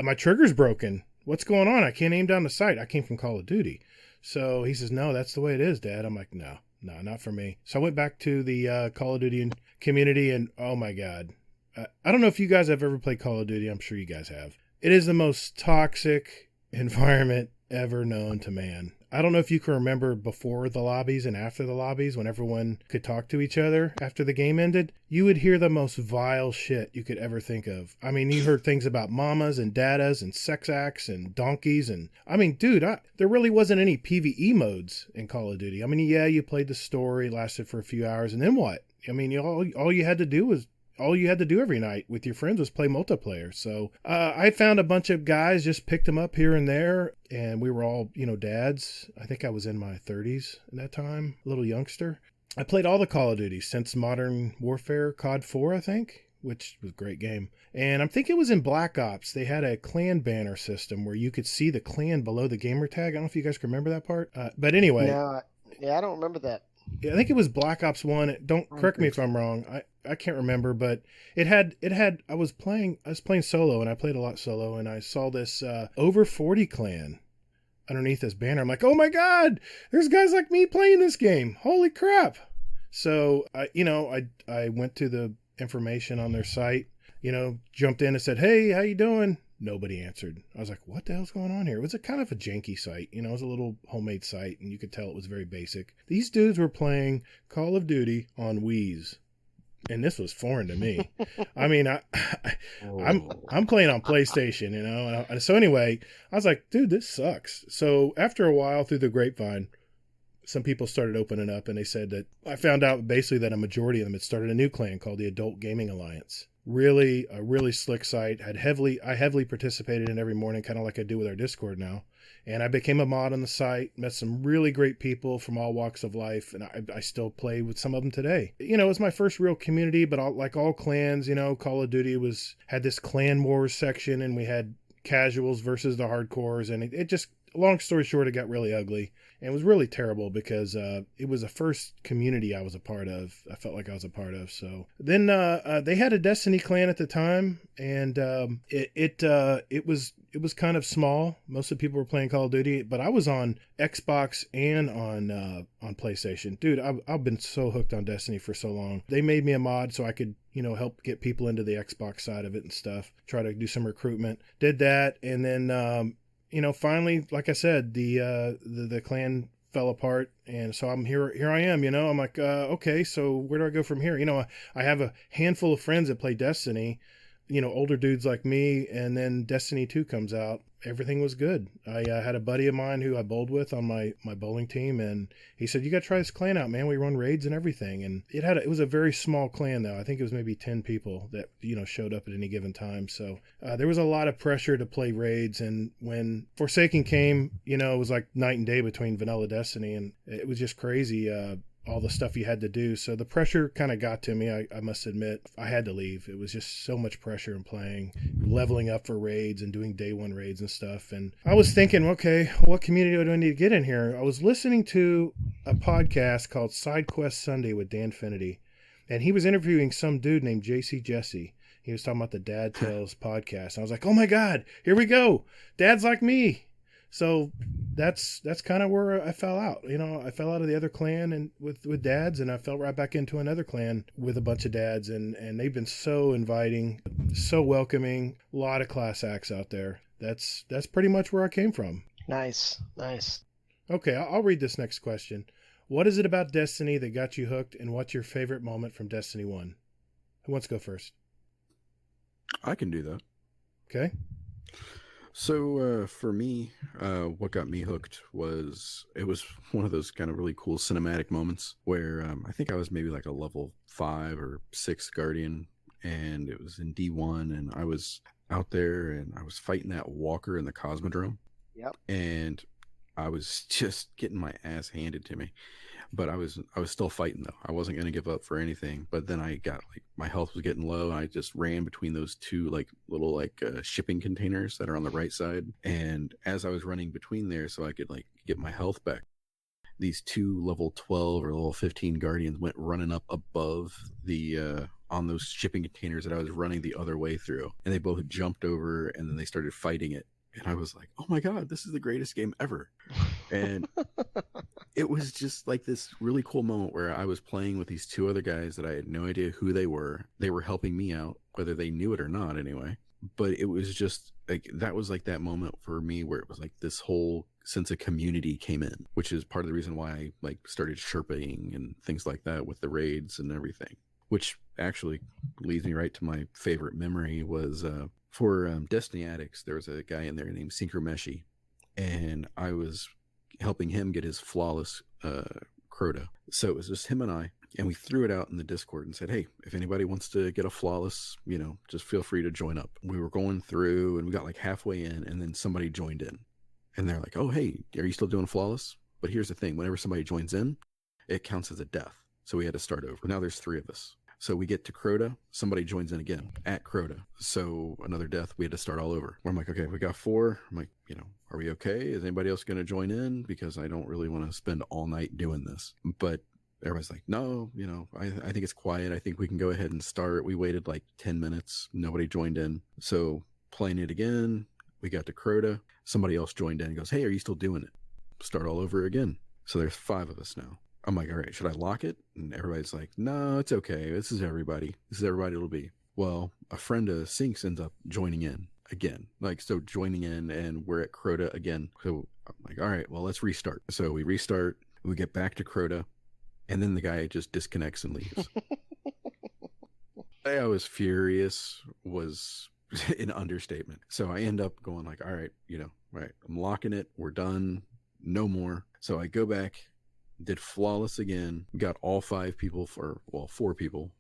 my trigger's broken. What's going on? I can't aim down the sight. I came from Call of Duty. So he says, no, that's the way it is, Dad. I'm like, no, not for me. So I went back to the Call of Duty community, and oh my God. I don't know if you guys have ever played Call of Duty. I'm sure you guys have. It is the most toxic environment ever known to man. I don't know if you can remember before the lobbies and after the lobbies, when everyone could talk to each other after the game ended. You would hear the most vile shit you could ever think of. I mean, you heard things about mamas and dadas and sex acts and donkeys. And I mean, dude, there really wasn't any PvE modes in Call of Duty. I mean, yeah, you played the story, it lasted for a few hours, and then what? I mean, all you had to do every night with your friends was play multiplayer. So I found a bunch of guys, just picked them up here and there, and we were all, dads. I think I was in my 30s at that time, a little youngster. I played all the Call of Duty since Modern Warfare, COD 4, I think, which was a great game. And I'm thinking it was in Black Ops. They had a clan banner system where you could see the clan below the gamer tag. I don't know if you guys can remember that part. But anyway. No, yeah, I don't remember that. I think it was Black Ops 1. Don't correct me if I'm wrong. I can't remember, but it had I was playing solo, and I played a lot solo, and I saw this over 40 clan underneath this banner. I'm like, "Oh my God, there's guys like me playing this game. Holy crap." So, I went to the information on their site, jumped in and said, "Hey, how you doing?" Nobody answered. I was like, what the hell's going on here? It was a kind of a janky site. It was a little homemade site, and you could tell it was very basic. These dudes were playing Call of Duty on Wii's, and this was foreign to me. I mean, I'm playing on PlayStation, And so anyway, I was like, dude, this sucks. So after a while, through the grapevine, some people started opening up, and they said that I found out basically that a majority of them had started a new clan called the Adult Gaming Alliance. Really, a really slick site. I heavily participated in every morning, kind of like I do with our Discord now. And I became a mod on the site, met some really great people from all walks of life, and I still play with some of them today. It was my first real community, but like all clans, Call of Duty had this clan wars section, and we had casuals versus the hardcores, and it just, long story short, it got really ugly. And it was really terrible because it was the first community I was a part of. I felt like I was a part of. So then they had a Destiny clan at the time, and it was kind of small. Most of the people were playing Call of Duty, but I was on Xbox and on PlayStation. Dude, I've been so hooked on Destiny for so long. They made me a mod so I could help get people into the Xbox side of it and stuff. Try to do some recruitment. Did that, and then finally, like I said, the clan fell apart, and so I'm here I am, I'm like, okay, so where do I go from here? I have a handful of friends that play Destiny, older dudes like me, and then Destiny 2 comes out. Everything was good. I had a buddy of mine who I bowled with on my bowling team, and he said, you got to try this clan out, man. We run raids and everything. And it was a very small clan, though. I think it was maybe 10 people that, showed up at any given time. So there was a lot of pressure to play raids. And when Forsaken came, it was like night and day between vanilla Destiny, and it was just crazy. All the stuff you had to do. So the pressure kind of got to me. I must admit, I had to leave. It was just so much pressure in playing, leveling up for raids and doing day one raids and stuff. And I was thinking, okay, what community do I need to get in here? I was listening to a podcast called Side Quest Sunday with Dan Finity, and he was interviewing some dude named JC Jesse. He was talking about the Dad Tales podcast. And I was like, oh my God, here we go. Dad's like me. So that's kind of where I fell out. I fell out of the other clan and with dads, and I fell right back into another clan with a bunch of dads, and they've been so inviting, so welcoming. A lot of class acts out there. That's pretty much where I came from. Nice. Okay, I'll read this next question. What is it about Destiny that got you hooked, and what's your favorite moment from Destiny 1? Who wants to go first? I can do that. Okay. So for me, what got me hooked was one of those kind of really cool cinematic moments where I think I was maybe like a level 5 or 6 Guardian, and it was in D1, and I was out there and I was fighting that walker in the Cosmodrome. Yep. And I was just getting my ass handed to me, but I was still fighting though. I wasn't going to give up for anything. But then I got like my health was getting low. And I just ran between those two like little like shipping containers that are on the right side. And as I was running between there, so I could like get my health back, these two level 12 or level 15 guardians went running up above the on those shipping containers that I was running the other way through, and they both jumped over and then they started fighting it. And I was like, oh my God, this is the greatest game ever. And it was just like this really cool moment where I was playing with these two other guys that I had no idea who they were. They were helping me out, whether they knew it or not anyway. But it was just like, that was like that moment for me where it was like this whole sense of community came in, which is part of the reason why I like started Sherpaing and things like that with the raids and everything, which actually leads me right to my favorite memory was, for Destiny Addicts, there was a guy in there named Synchromeshi, and I was helping him get his flawless Crota. So it was just him and I, and we threw it out in the Discord and said, hey, if anybody wants to get a flawless, just feel free to join up. We were going through, and we got like halfway in, and then somebody joined in. And they're like, oh, hey, are you still doing flawless? But here's the thing. Whenever somebody joins in, it counts as a death. So we had to start over. Now there's 3 of us. So we get to Crota, somebody joins in again at Crota. So another death, we had to start all over. I'm like, okay, we got 4. I'm like, are we okay? Is anybody else going to join in? Because I don't really want to spend all night doing this. But everybody's like, no, I think it's quiet. I think we can go ahead and start. We waited like 10 minutes. Nobody joined in. So playing it again, we got to Crota. Somebody else joined in and goes, hey, are you still doing it? Start all over again. So there's 5 of us now. I'm like, all right, should I lock it? And everybody's like, no, it's okay. This is everybody. This is everybody it'll be. Well, a friend of Sync's ends up joining in again. So joining in, and we're at Crota again. So I'm like, all right, well, let's restart. So we restart. We get back to Crota, and then the guy just disconnects and leaves. I was furious, was an understatement. So I end up going like, all right, right, I'm locking it. We're done. No more. So I go back, did flawless again, got all 4 people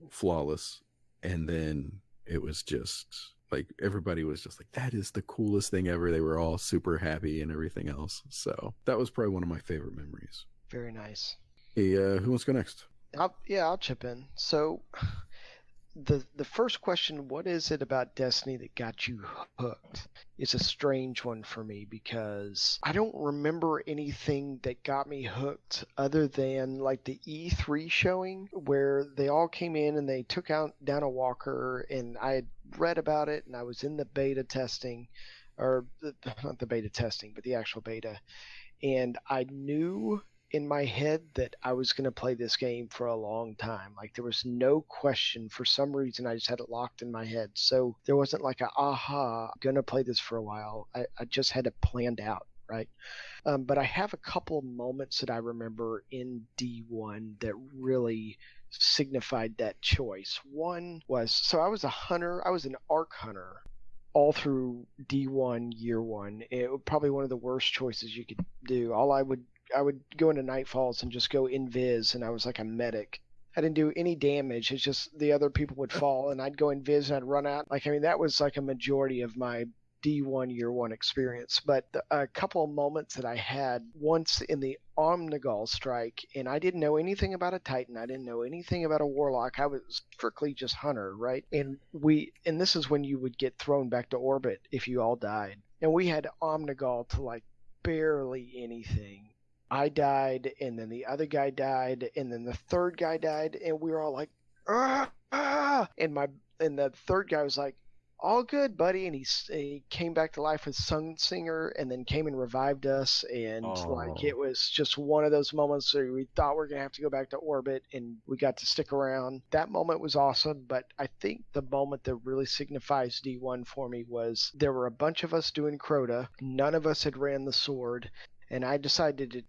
flawless. And then it was just like, everybody was just like, that is the coolest thing ever. They were all super happy and everything else. So that was probably one of my favorite memories. Very nice. Hey, who wants to go next? I'll chip in. So the first question, what is it about Destiny that got you hooked, is a strange one for me, because I don't remember anything that got me hooked other than like the E3 showing where they all came in and they took down a walker, and I had read about it and I was in the beta testing, or not the beta testing, but the actual beta, and I knew in my head that I was going to play this game for a long time. Like, there was no question. For some reason, I just had it locked in my head. So there wasn't like I'm going to play this for a while. I just had it planned out, right? But I have a couple moments that I remember in D1 that really signified that choice. One was, so I was a hunter. I was an arc hunter all through D1 year 1. It was probably one of the worst choices you could do. I would go into Nightfalls and just go invis, and I was like a medic. I didn't do any damage. It's just the other people would fall, and I'd go invis and I'd run out. That was like a majority of my D1 year 1 experience. But a couple of moments that I had once in the Omnigul strike, and I didn't know anything about a Titan. I didn't know anything about a Warlock. I was strictly just hunter, right? And this is when you would get thrown back to orbit if you all died. And we had Omnigul to like barely anything. I died, and then the other guy died, and then the third guy died, and we were all like, ah, ah! And the third guy was like, all good, buddy, and he came back to life with Sunsinger, and then came and revived us, and it was just one of those moments where we thought we were gonna have to go back to orbit, and we got to stick around. That moment was awesome, but I think the moment that really signifies D1 for me was there were a bunch of us doing Crota. None of us had ran the sword. And I decided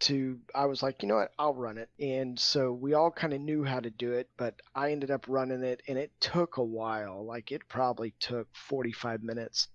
I was like, you know what, I'll run it. And so we all kind of knew how to do it, but I ended up running it, and it took a while. Like, it probably took 45 minutes.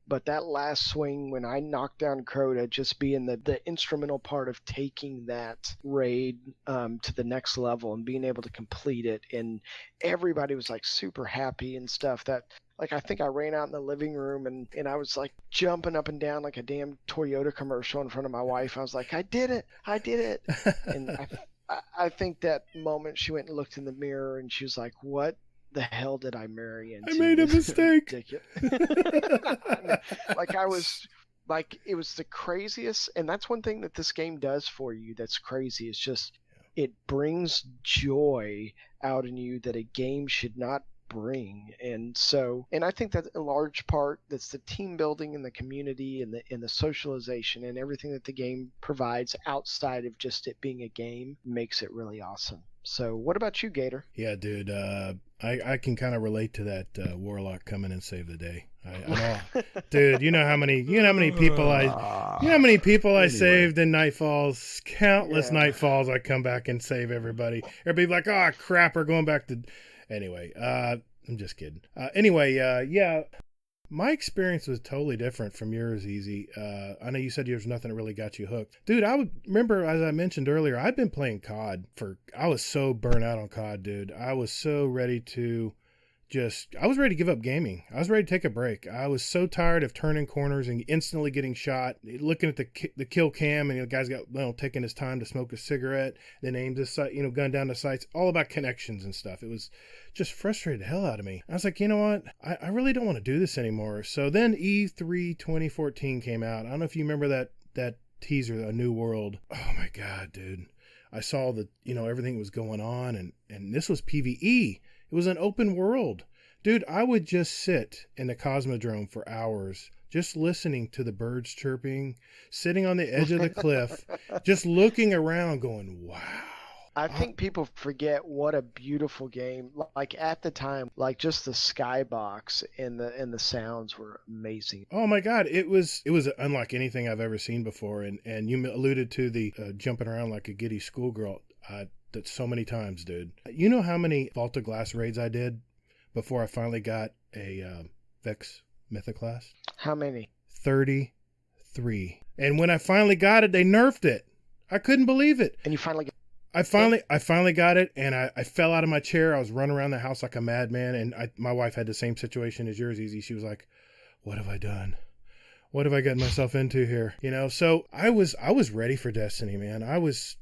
But that last swing, when I knocked down Crota, just being the instrumental part of taking that raid to the next level and being able to complete it, and everybody was like super happy and stuff. That Like, I think I ran out in the living room and I was like jumping up and down like a damn Toyota commercial in front of my wife. I was like, I did it. I did it. And I think that moment she went and looked in the mirror and she was like, what the hell did I marry into? I made a mistake. Like, I was like, it was the craziest. And that's one thing that this game does for you that's crazy. It's just, it brings joy out in you that a game should not bring. And I think that in large part that's the team building and the community and the socialization and everything that the game provides outside of just it being a game makes it really awesome. So what about you, Gator? Yeah, dude, I can kind of relate to that warlock coming and save the day. I know. Dude, you know how many people I saved in Nightfalls, countless Nightfalls. I come back and save everybody. Everybody like, oh crap, we're going back to. Anyway, I'm just kidding. Yeah, my experience was totally different from yours, Easy. I know you said there was nothing that really got you hooked. Dude, I would remember, as I mentioned earlier, I've been playing COD I was so burnt out on COD, dude. I was so ready to I was ready to give up gaming. I was ready to take a break. I was so tired of turning corners and instantly getting shot, looking at the kill cam, and the guy's got, taking his time to smoke a cigarette, then aims his sight, gun down the sights, all about connections and stuff. It was just frustrated the hell out of me. I was like, you know what? I really don't want to do this anymore. So then E3 2014 came out. I don't know if you remember that teaser, A New World. Oh my God, dude. I saw everything was going on, and this was PvE. It was an open world. Dude, I would just sit in the Cosmodrome for hours, just listening to the birds chirping, sitting on the edge of the cliff, just looking around going, wow. I think people forget what a beautiful game. Like, at the time, like, just the skybox and the sounds were amazing. Oh my God, it was unlike anything I've ever seen before. And you alluded to the jumping around like a giddy schoolgirl. That so many times, dude. You know how many Vault of Glass raids I did before I finally got a Vex Mythoclast? How many? 33. And when I finally got it, they nerfed it. I couldn't believe it. And you finally got I finally got it, and I fell out of my chair. I was running around the house like a madman, and my wife had the same situation as yours, Easy. She was like, what have I done? What have I gotten myself into here? So I was ready for Destiny, man. I was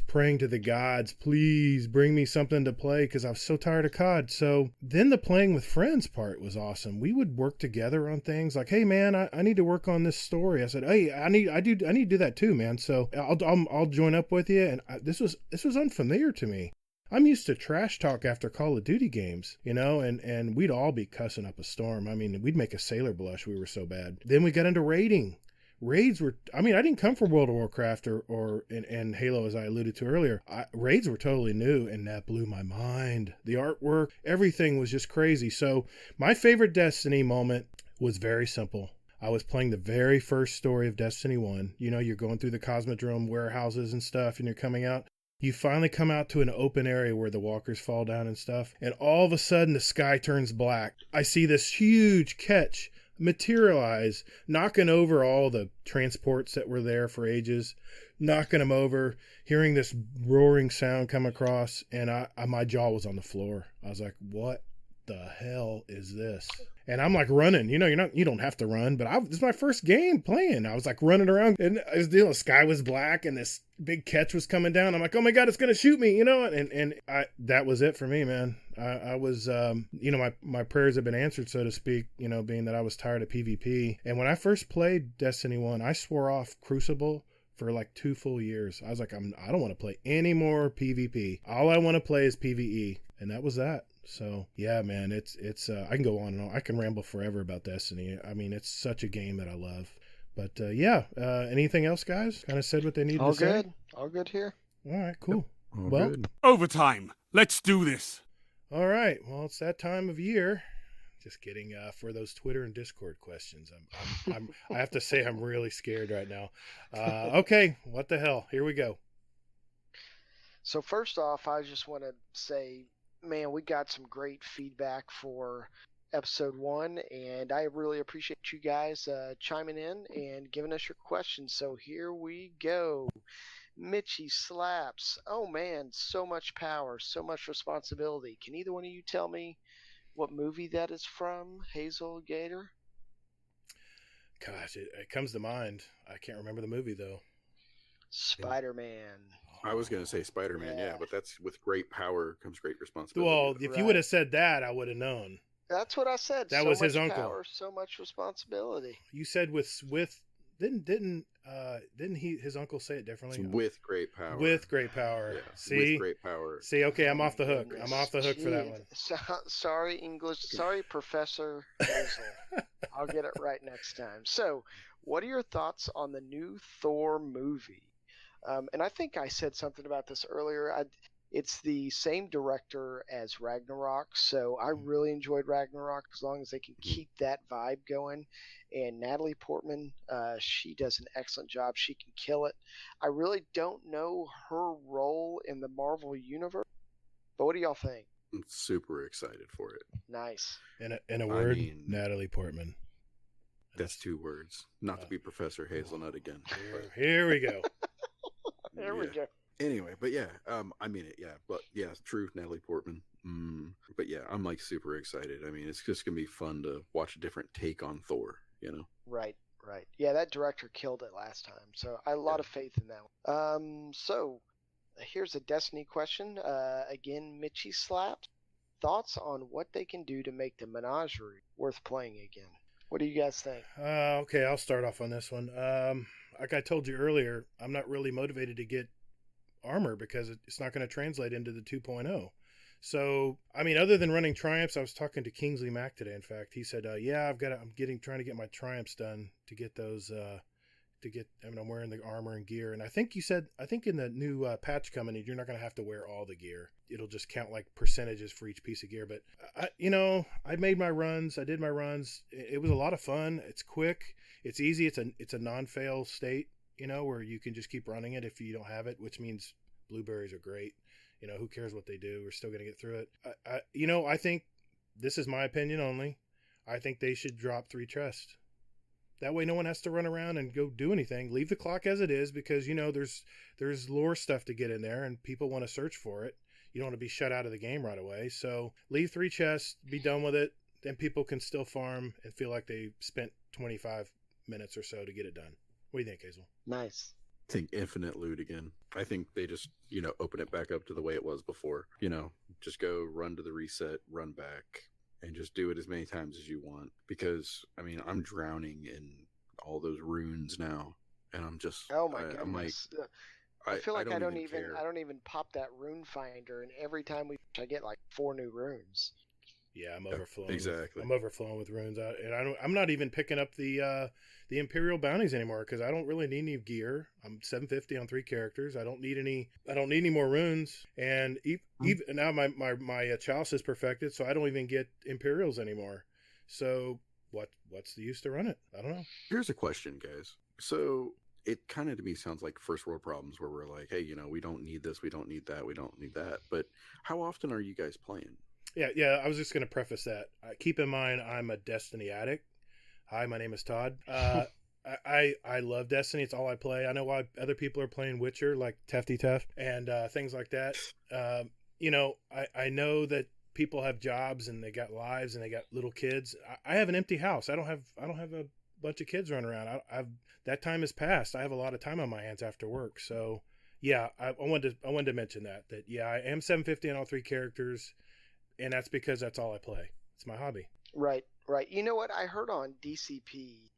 praying to the gods, please bring me something to play, because I was so tired of COD. So then the playing with friends part was awesome. We would work together on things like, hey man, I need to work on this story. I said, hey, I need to do that too, man. So I'll join up with you. And this was unfamiliar to me. I'm used to trash talk after Call of Duty games, and we'd all be cussing up a storm. I mean, we'd make a sailor blush. We were so bad. Then we got into raiding. Raids were, I didn't come from World of Warcraft or Halo, as I alluded to earlier. Raids were totally new, and that blew my mind. The artwork, everything was just crazy. So my favorite Destiny moment was very simple. I was playing the very first story of Destiny 1. You're going through the Cosmodrome warehouses and stuff, and you're coming out. You finally come out to an open area where the walkers fall down and stuff, and all of a sudden the sky turns black. I see this huge ketch materialize, knocking over all the transports that were there for ages, knocking them over, hearing this roaring sound come across, and my jaw was on the floor. I was like, what the hell is this? And I'm like running, you don't have to run, but this is my first game playing. I was like running around, and the sky was black, and this big catch was coming down. I'm like, oh my God, it's going to shoot me, and that was it for me, man. I was, my prayers have been answered, so to speak, being that I was tired of PvP. And when I first played Destiny 1, I swore off Crucible for like 2 full years. I was like, I don't want to play any more PvP. All I want to play is PvE. And that was that. So yeah, man, it's I can go on and on. I can ramble forever about Destiny. It's such a game that I love. But anything else, guys? Kind of said what they needed to say. All good here. All right, cool. All well, good. Overtime. Let's do this. All right. Well, it's that time of year. Just kidding. For those Twitter and Discord questions, I have to say I'm really scared right now. Okay, what the hell? Here we go. So first off, I just want to say, man, we got some great feedback for episode 1, and I really appreciate you guys chiming in and giving us your questions. So here we go. Mitchie Slaps. Oh man, so much power, so much responsibility. Can either one of you tell me what movie that is from, Hazel Gator? Gosh, it comes to mind. I can't remember the movie though. Spider-Man. I was going to say Spider-Man, yeah, but that's with great power comes great responsibility. Well, if you would have said that, I would have known. That's what I said. That so was much his uncle. Power, so much responsibility. You said with didn't his uncle say it differently? It's with great power. With great power. Yeah, See? with great power. See, okay, I'm off the hook. Goodness. I'm off the hook for that one. Sorry, English. Sorry, Professor Hazel. I'll get it right next time. So, what are your thoughts on the new Thor movie? And I think I said something about this earlier. It's the same director as Ragnarok, so I really enjoyed Ragnarok as long as they can keep that vibe going. And Natalie Portman, she does an excellent job. She can kill it. I really don't know her role in the Marvel Universe, but what do y'all think? I'm super excited for it. Nice. In a word, Natalie Portman. That's 2 words. Not to be Professor Hazelnut again. Here we go. There we go. Anyway, but yeah, I mean it, yeah. But yeah, true, Natalie Portman. But yeah, I'm like super excited. I mean, it's just gonna be fun to watch a different take on Thor, you know? Right. Yeah, that director killed it last time, so I have a lot of faith in that one. So here's a Destiny question. Again, Mitchie Slaps. Thoughts on what they can do to make the Menagerie worth playing again? What do you guys think? Okay, I'll start off on this one. Like I told you earlier, I'm not really motivated to get armor because it's not going to translate into the 2.0. So, I mean, other than running triumphs, I was talking to Kingsley Mack today. In fact, he said, "Yeah, I'm trying to get my triumphs done to get those. I'm wearing the armor and gear." And I think in the new patch coming, you're not going to have to wear all the gear. It'll just count like percentages for each piece of gear. But I made my runs. I did my runs. It was a lot of fun. It's quick. It's easy. It's a non-fail state. Where you can just keep running it if you don't have it, which means blueberries are great. Who cares what they do? We're still going to get through it. I think this is my opinion only. I think they should drop 3 chests. That way no one has to run around and go do anything. Leave the clock as it is because, there's lore stuff to get in there and people want to search for it. You don't want to be shut out of the game right away. So leave 3 chests, be done with it. Then people can still farm and feel like they spent 25 minutes or so to get it done. What do you think, Hazel? Nice. I think infinite loot again. I think they just, open it back up to the way it was before. Just go run to the reset, run back, and just do it as many times as you want. Because, I mean, I'm drowning in all those runes now. And I'm just... Oh my goodness. I feel like I don't even pop that rune finder, and every time I get like 4 new runes. Yeah, I'm overflowing. Exactly. I'm overflowing with runes, I'm not even picking up the Imperial bounties anymore because I don't really need any gear. I'm 750 on 3 characters. I don't need any more runes, and even now my chalice is perfected, so I don't even get Imperials anymore. So what's the use to run it? I don't know. Here's a question, guys. So it kind of to me sounds like first world problems where we're like, hey, we don't need this, we don't need that, we don't need that. But how often are you guys playing? Yeah. I was just going to preface that. Keep in mind, I'm a Destiny addict. Hi, my name is Todd. I love Destiny. It's all I play. I know why other people are playing Witcher, like Tefty Tef and things like that. I know that people have jobs and they got lives and they got little kids. I have an empty house. I don't have a bunch of kids running around. That time has passed. I have a lot of time on my hands after work. So yeah, I wanted to mention that yeah, I am 750 on all 3 characters. And that's because that's all I play. It's my hobby. Right. You know what? I heard on DCP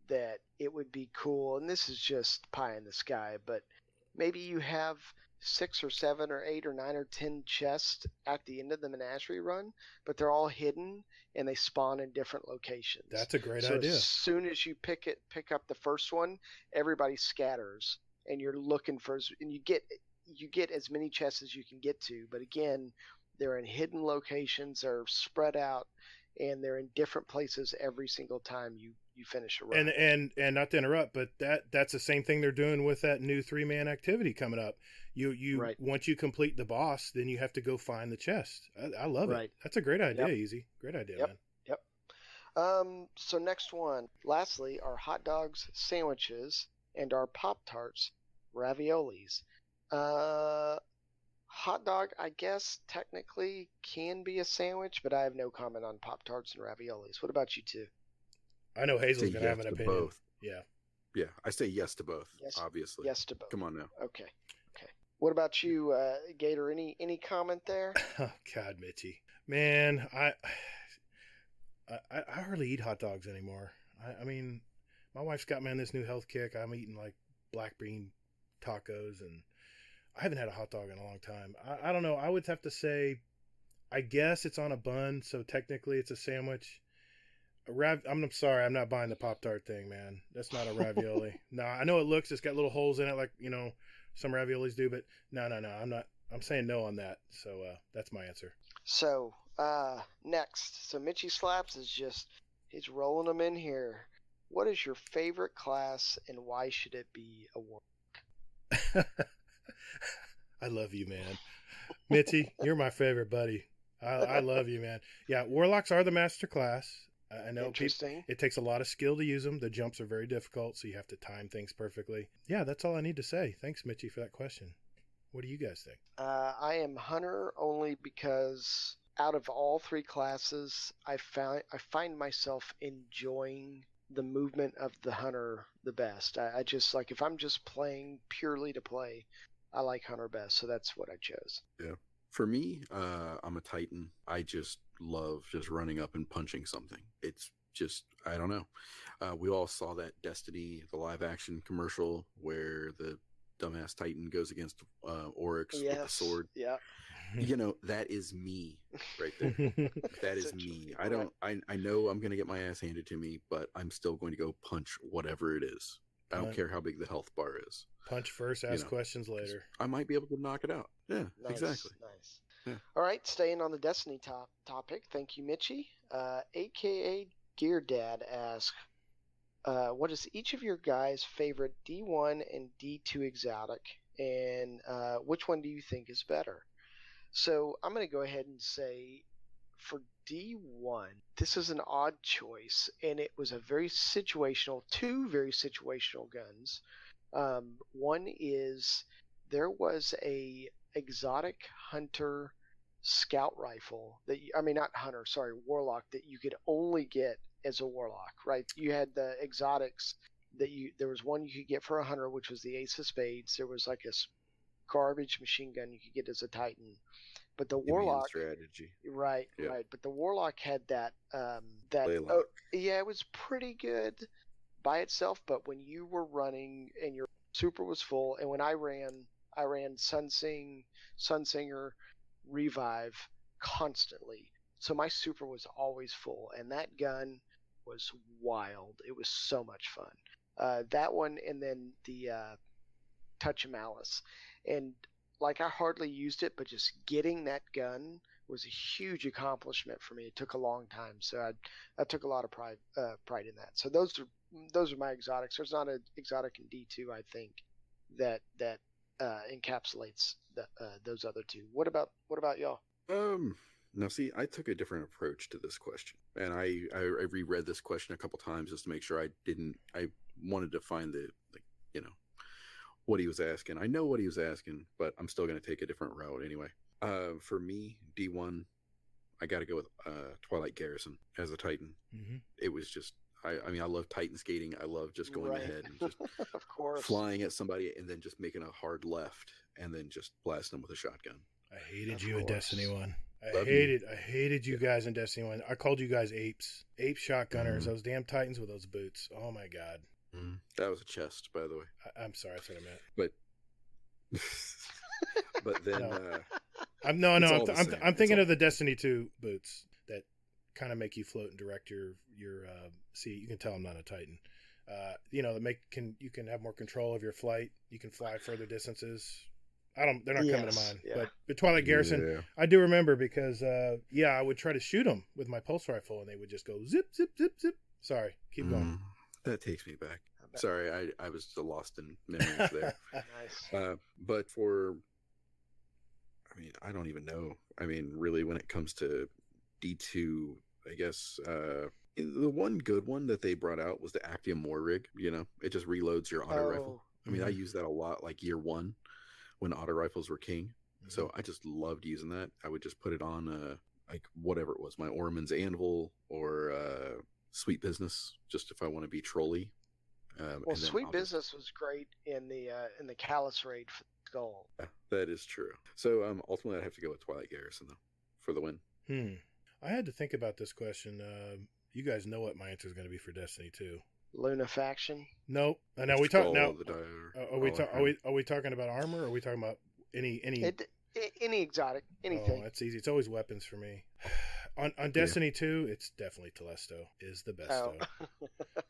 that it would be cool, and this is just pie in the sky, but maybe you have 6 or 7 or 8 or 9 or 10 chests at the end of the Menagerie run, but they're all hidden and they spawn in different locations. That's a great idea. So as soon as you pick up the first one, everybody scatters, and you're looking for, and you get as many chests as you can get to. But again, they're in hidden locations, they're spread out, and they're in different places every single time you finish a run. And not to interrupt, but that's the same thing they're doing with that new 3-man activity coming up. You right. Once you complete the boss, then you have to go find the chest. I love it. That's a great idea, Easy. Great idea, man. Yep. So next one. Lastly, our hot dogs, sandwiches, and our Pop-Tarts, raviolis. Hot dog, I guess, technically can be a sandwich, but I have no comment on Pop-Tarts and raviolis. What about you two? I know Hazel's Say gonna have yes an to opinion. both. Yeah. Yeah, I say yes to both. Yes, obviously. yes to both. Come on now. Okay. What about you, Gator? Any comment there? Oh God, Mitchy, man, I hardly eat hot dogs anymore. I mean, my wife's got me on this new health kick. I'm eating like black bean tacos, and I haven't had a hot dog in a long time. I don't know. I would have to say, I guess it's on a bun, so technically it's a sandwich. I'm sorry, I'm not buying the Pop-Tart thing, man. That's not a ravioli. No, I know it's got little holes in it, like some raviolis do, but no, I'm not. I'm saying no on that. So that's my answer. So, next. So Mitchy Slaps he's rolling them in here. What is your favorite class and why should it be a war? I love you, man. Mitty, you're my favorite buddy. I love you, man. Yeah, Warlocks are the master class. I know it takes a lot of skill to use them. The jumps are very difficult, so you have to time things perfectly. Yeah, that's all I need to say. Thanks, Mitchy, for that question. What do you guys think? I am Hunter only because out of all three classes, I find myself enjoying the movement of the Hunter the best. I just like if I'm just playing purely to play, I like Hunter best, so that's what I chose. Yeah. For me, I'm a Titan. I just love just running up and punching something. It's just, I don't know. We all saw that Destiny, the live action commercial where the dumbass Titan goes against Oryx with the sword. Yeah. That is me right there. That is me. I know I'm going to get my ass handed to me, but I'm still going to go punch whatever it is. I don't care how big the health bar is. Punch first, ask questions later. I might be able to knock it out. Yeah, nice, exactly. Nice. Yeah. All right, staying on the Destiny topic. Thank you, Mitchy. AKA Gear Dad asks, what is each of your guys' favorite D1 and D2 exotic, and which one do you think is better? So I'm going to go ahead and say for D1, this is an odd choice, and it was two very situational guns. One is there was a exotic hunter scout rifle warlock that you could only get as a warlock, right? You had the exotics there was one you could get for a hunter, which was the Ace of Spades. There was like a garbage machine gun you could get as a Titan. But the warlock strategy, right. But the warlock had that it was pretty good by itself. But when you were running and your super was full, and when I ran Sunsinger, Revive constantly, so my super was always full, and that gun was wild. It was so much fun. That one, and then the Touch of Malice, and like I hardly used it, but just getting that gun was a huge accomplishment for me. It took a long time, so I took a lot of pride in that. So those are my exotics. There's not an exotic in D2, I think, that encapsulates those other two. What about y'all? Now see, I took a different approach to this question, and I reread this question a couple times just to make sure I wanted to find what he was asking. I know what he was asking, but I'm still going to take a different route anyway. For me, D1, I got to go with Twilight Garrison as a Titan. Mm-hmm. It was just, I love Titan skating. I love just going ahead and just of course flying at somebody and then just making a hard left and then just blasting them with a shotgun. I hated you in Destiny 1. I hated you guys in Destiny 1. I called you guys apes. Ape shotgunners. Those damn Titans with those boots. Oh my God. That was a chest, by the way. I'm sorry, that's what I meant. But then I'm thinking of the Destiny 2 boots that kind of make you float and direct your see, you can tell I'm not a Titan. You can have more control of your flight. You can fly further distances. They're not coming to mind. Yeah. But Twilight Garrison, I do remember because I would try to shoot them with my pulse rifle and they would just go zip zip zip zip. Sorry, keep going. That takes me back. Sorry, I was still lost in memories there. Nice. But I don't even know. Really, when it comes to D2, I guess the one good one that they brought out was the Actium War Rig. It just reloads your auto rifle. I use that a lot, like year one when auto rifles were king. So I just loved using that. I would just put it on like whatever it was, my Orman's Anvil or Sweet Business, just if I want to be trolly. Well, Sweet Business was great in the Callus raid for Skull. Yeah, that is true. So ultimately, I'd have to go with Twilight Garrison though for the win. I had to think about this question. You guys know what my answer is going to be for Destiny 2. Lunafaction? Nope. Now we talk now. Are we talking about armor, or are we talking about any exotic, anything? Oh, that's easy. It's always weapons for me. On Destiny 2, it's definitely Telesto is the besto.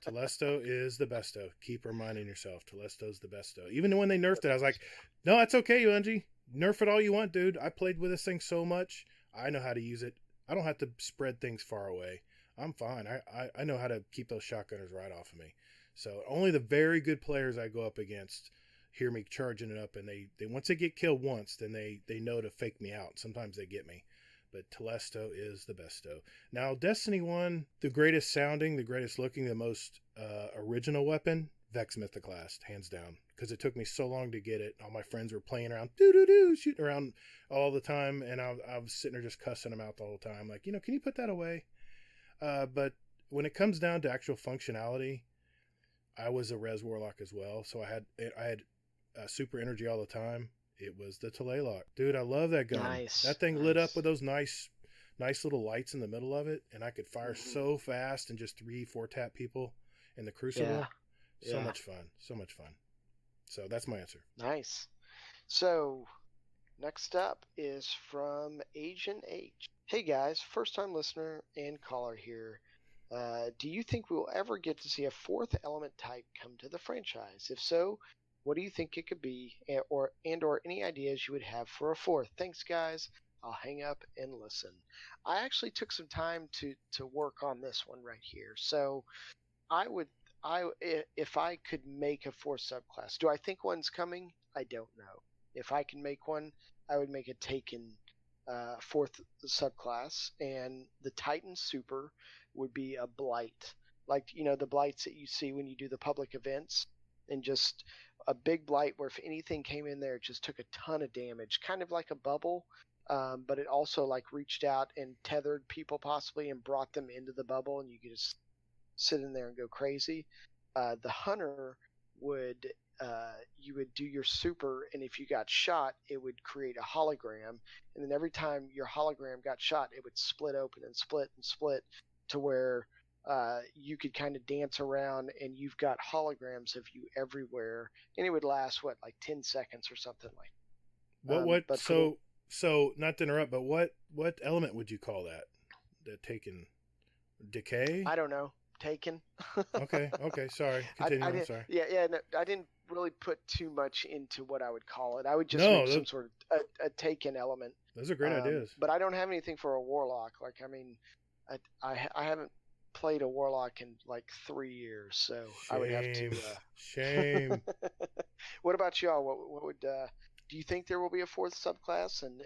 Telesto is the besto. Keep reminding yourself, Telesto's the besto. Even when they nerfed it, I was like, no, that's okay, Bungie. Nerf it all you want, dude. I played with this thing so much. I know how to use it. I don't have to spread things far away. I'm fine. I know how to keep those shotgunners right off of me. So only the very good players I go up against hear me charging it up, and they once they get killed once, then they know to fake me out. Sometimes they get me. But Telesto is the besto. Now, Destiny 1, the greatest sounding, the greatest looking, the most original weapon, Vex Mythoclast, hands down. Because it took me so long to get it. All my friends were playing around, shooting around all the time, and I was sitting there just cussing them out the whole time. Like, can you put that away? But when it comes down to actual functionality, I was a Res Warlock as well. So I had super energy all the time. It was the Telelock. Dude, I love that gun. Nice. That thing lit up with those nice little lights in the middle of it, and I could fire so fast and just 3-4 tap people in the Crucible. Yeah. So much fun. So much fun. So that's my answer. Nice. So next up is from Agent H. Hey guys, first time listener and caller here. Do you think we will ever get to see a fourth element type come to the franchise? If so, what do you think it could be, or any ideas you would have for a fourth? Thanks, guys. I'll hang up and listen. I actually took some time to work on this one right here. So if I could make a fourth subclass, do I think one's coming? I don't know. If I can make one, I would make a Taken fourth subclass, and the Titan Super would be a Blight, like the blights that you see when you do the public events. And just a big blight where if anything came in there, it just took a ton of damage, kind of like a bubble, but it also like reached out and tethered people possibly and brought them into the bubble, and you could just sit in there and go crazy. The hunter would you would do your super, and if you got shot, it would create a hologram, and then every time your hologram got shot, it would split open and split to where you could kind of dance around, and you've got holograms of you everywhere, and it would last like 10 seconds or something like that. So not to interrupt, but what element would you call that? The Taken decay? I don't know. Taken. Okay. Sorry. Continue. I'm sorry. Yeah. No, I didn't really put too much into what I would call it. I would just make some sort of a Taken element. Those are great ideas. But I don't have anything for a warlock. Like, I mean, I haven't played a warlock in like 3 years, so shame. I would have to. Shame. What about y'all? What would do you think there will be a fourth subclass? And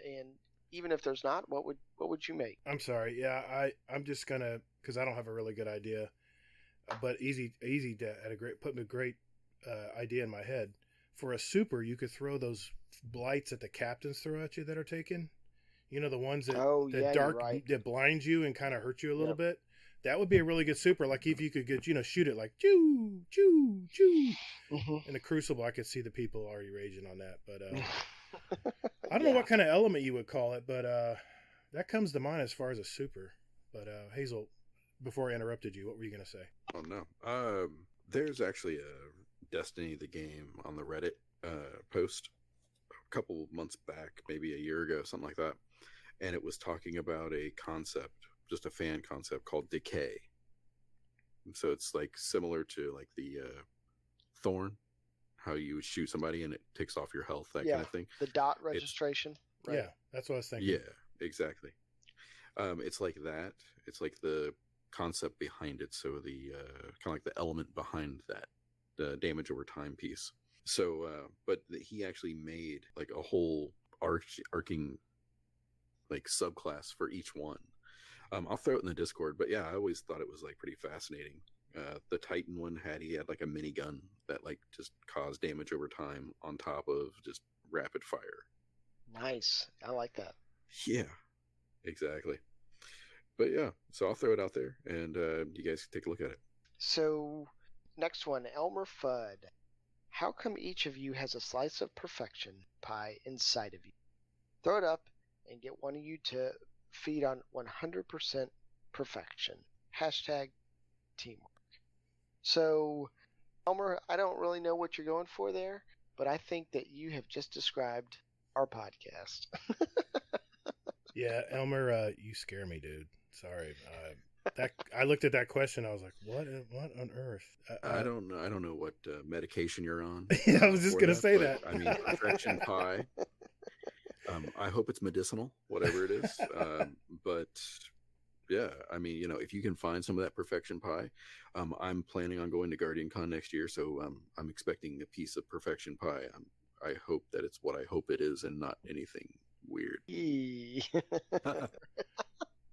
even if there's not, what would you make? I'm sorry. Yeah, I'm just gonna, because I don't have a really good idea. But Easy had put a great idea in my head. For a super, you could throw those blights that the captains throw at you that are taken. The ones that that blind you and kind of hurt you a little bit. That would be a really good super. Like if you could get, shoot it like choo choo choo. In the Crucible, I could see the people already raging on that. But I don't know what kind of element you would call it, but that comes to mind as far as a super. But Hazel, before I interrupted you, what were you going to say? Oh no, there's actually a Destiny the game on the Reddit post a couple months back, maybe a year ago, something like that, and it was talking about a concept, just a fan concept called decay. And so it's like similar to like the Thorn, how you would shoot somebody and it takes off your health, that kind of thing. The dot registration. Right? Yeah, that's what I was thinking. Yeah, exactly. It's like that. It's like the concept behind it. So the kind of like the element behind that, the damage over time piece. So, but he actually made like a whole arcing like subclass for each one. I'll throw it in the Discord, but yeah, I always thought it was like pretty fascinating. The Titan one he had like a minigun that like just caused damage over time on top of just rapid fire. Nice. I like that. Yeah, exactly. But yeah, so I'll throw it out there, and you guys can take a look at it. So, next one, Elmer Fudd. How come each of you has a slice of perfection pie inside of you? Throw it up and get one of you to feed on 100% perfection. Hashtag teamwork. So, Elmer, I don't really know what you're going for there, but I think that you have just described our podcast. Yeah, Elmer, you scare me, dude. Sorry. That I looked at that question. I was like, "What? What on earth?" I don't know. I don't know what medication you're on. Yeah, I was just for gonna say but, that. I mean, perfection pie. I hope it's medicinal, whatever it is. But yeah, I mean, if you can find some of that perfection pie, I'm planning on going to Guardian Con next year, so I'm expecting a piece of perfection pie. I hope that it's what I hope it is, and not anything weird. Yee.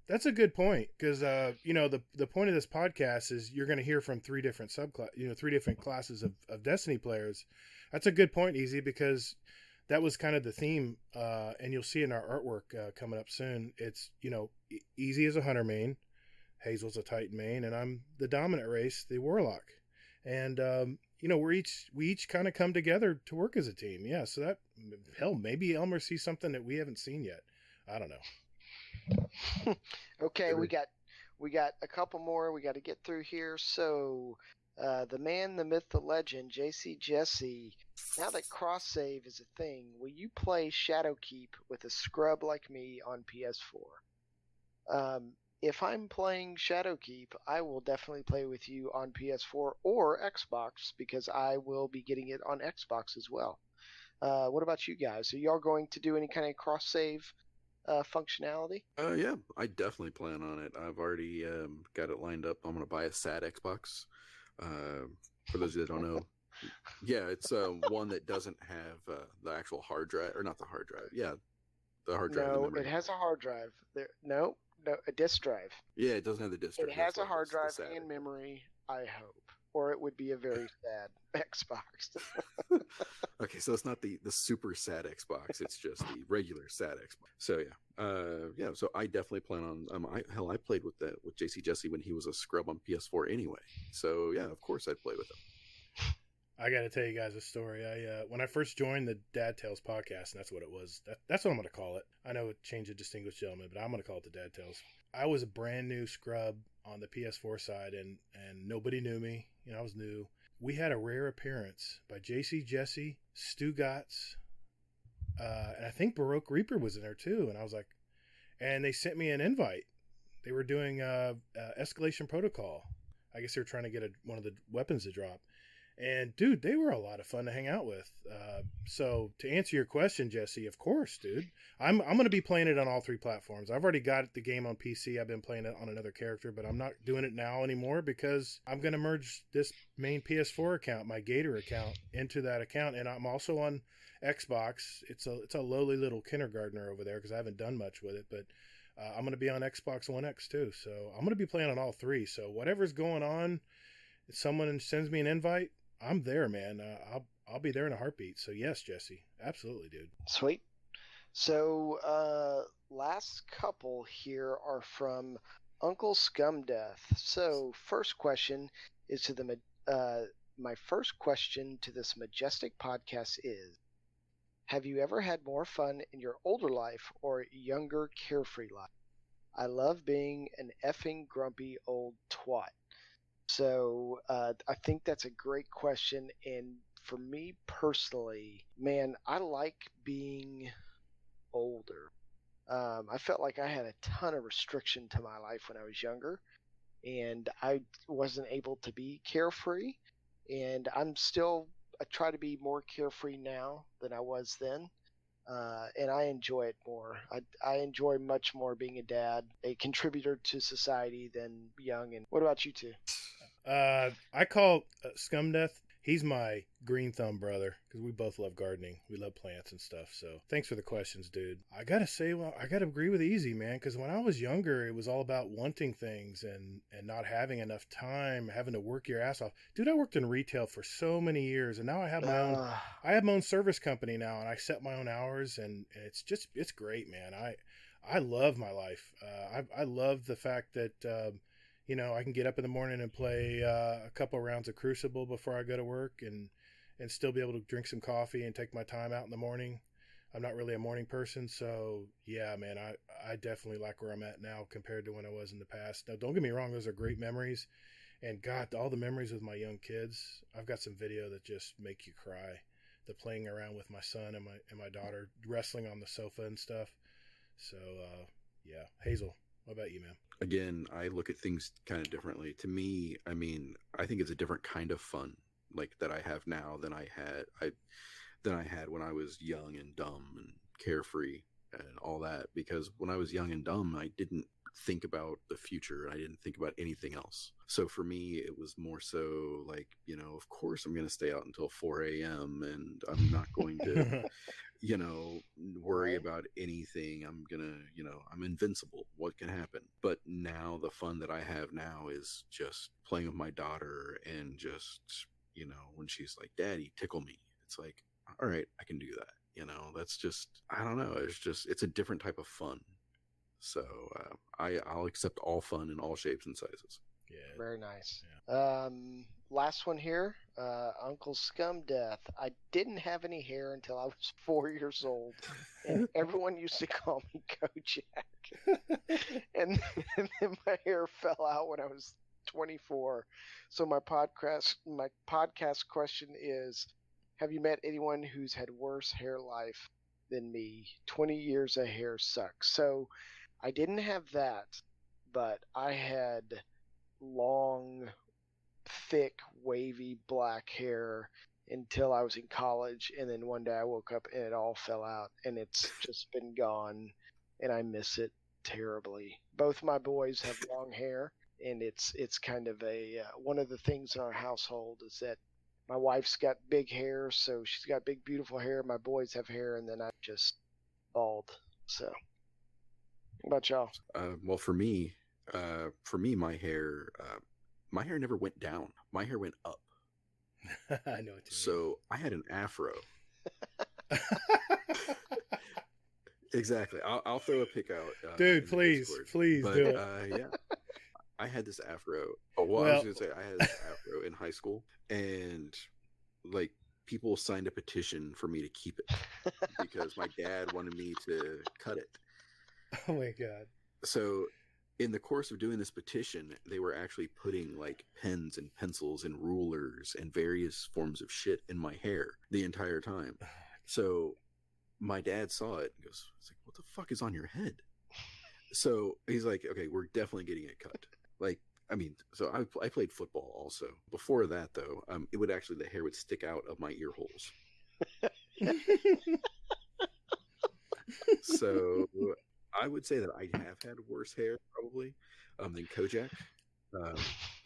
That's a good point because the point of this podcast is you're going to hear from three different three different classes of Destiny players. That's a good point, Easy, because that was kind of the theme, and you'll see in our artwork coming up soon. It's Easy is a hunter main, Hazel's a Titan main, and I'm the dominant race, the Warlock, and we each kind of come together to work as a team. Yeah, so that maybe Elmer sees something that we haven't seen yet. I don't know. Okay, we got a couple more we got to get through here. So, the man, the myth, the legend, JC Jesse. Now that cross save is a thing, will you play Shadowkeep with a scrub like me on PS4? If I'm playing Shadowkeep, I will definitely play with you on PS4 or Xbox because I will be getting it on Xbox as well. What about you guys? Are y'all going to do any kind of cross save functionality? Yeah, I definitely plan on it. I've already got it lined up. I'm going to buy a SAT Xbox. For those that don't know, yeah, it's one that doesn't have the actual hard drive, or not the hard drive. Yeah, the hard drive. No, it has a hard drive. No, a disk drive. Yeah, it doesn't have the disk drive. It has a hard drive and memory, I hope. Or it would be a very sad Xbox. Okay, so it's not the super sad Xbox. It's just the regular sad Xbox. So yeah. So I definitely plan on. I played with JC Jesse when he was a scrub on PS4 anyway. So yeah, of course I'd play with him. I got to tell you guys a story. When I first joined the Dad Tales podcast, and that's what it was. That's what I'm going to call it. I know it changed to Distinguished Gentleman, but I'm going to call it the Dad Tales. I was a brand new scrub on the PS4 side, and nobody knew me. I was new. We had a rare appearance by JC Jesse, Stu Gotts, and I think Baroque Reaper was in there too. And I was like, and they sent me an invite. They were doing Escalation Protocol. I guess they were trying to get one of the weapons to drop. And dude, they were a lot of fun to hang out with. So to answer your question, Jesse, of course, dude, I'm going to be playing it on all three platforms. I've already got the game on PC. I've been playing it on another character, but I'm not doing it now anymore because I'm going to merge this main PS4 account, my Gator account, into that account, and I'm also on Xbox. It's a lowly little kindergartner over there because I haven't done much with it, but I'm going to be on Xbox One X too. So I'm going to be playing on all three. So whatever's going on, if someone sends me an invite, I'm there, man. I'll be there in a heartbeat. So yes, Jesse, absolutely, dude. Sweet. So last couple here are from Uncle Scumdeath. So first question is to my first question to this majestic podcast is: have you ever had more fun in your older life or younger carefree life? I love being an effing grumpy old twat. So I think that's a great question. And for me personally, man, I like being older. I felt like I had a ton of restriction to my life when I was younger, and I wasn't able to be carefree. And I try to be more carefree now than I was then. And I enjoy it more. I enjoy much more being a dad, a contributor to society than young. And what about you two? I call Scumdeath. He's my green thumb brother because we both love gardening. We love plants and stuff. So thanks for the questions, dude. I got to say, well, I got to agree with Easy, man, because when I was younger, it was all about wanting things and not having enough time, having to work your ass off. Dude, I worked in retail for so many years, and now I have my own service company now, and I set my own hours, and it's great, man. I love my life. I love the fact that, I can get up in the morning and play a couple rounds of Crucible before I go to work and still be able to drink some coffee and take my time out in the morning. I'm not really a morning person, so yeah, man, I definitely like where I'm at now compared to when I was in the past. Now, don't get me wrong, those are great memories. And God, all the memories with my young kids, I've got some video that just make you cry. The playing around with my son and my daughter, wrestling on the sofa and stuff. So, yeah. Hazel, what about you, man? Again, I look at things kind of differently. To me, I mean, I think it's a different kind of fun, like that I have now than I had when I was young and dumb and carefree and all that. Because when I was young and dumb, I didn't think about the future and I didn't think about anything else. So for me, it was more so like, of course I'm going to stay out until 4 a.m. and I'm not going to, worry about anything. I'm going to, I'm invincible. What can happen? But now the fun that I have now is just playing with my daughter and just, when she's like, Daddy, tickle me. It's like, all right, I can do that. That's just, I don't know. It's a different type of fun. So I'll accept all fun in all shapes and sizes. Yeah. Very nice. Yeah. Last one here. Uncle Scum Death. I didn't have any hair until I was 4 years old, and everyone used to call me Kojak. and then my hair fell out when I was 24. So my podcast question is: have you met anyone who's had worse hair life than me? 20 years of hair sucks. So I didn't have that, but I had long, thick, wavy black hair until I was in college, and then one day I woke up and it all fell out, and it's just been gone, and I miss it terribly. Both my boys have long hair, and it's kind of a one of the things in our household is that my wife's got big hair, so she's got big, beautiful hair. My boys have hair, and then I'm just bald. So. What about y'all? Well, for me, my hair never went down. My hair went up. I know what you mean. So I had an afro. Exactly. I'll throw a pic out. Dude, please do it. Yeah. I had this afro. I was going to say I had this afro in high school, and like people signed a petition for me to keep it because my dad wanted me to cut it. Oh my God. So in the course of doing this petition, they were actually putting like pens and pencils and rulers and various forms of shit in my hair the entire time. So my dad saw it and goes, "It's like, what the fuck is on your head?" So he's like, "Okay, we're definitely getting it cut." Like, I mean, so I played football also. Before that though, the hair would stick out of my ear holes. So I would say that I have had worse hair probably than Kojak.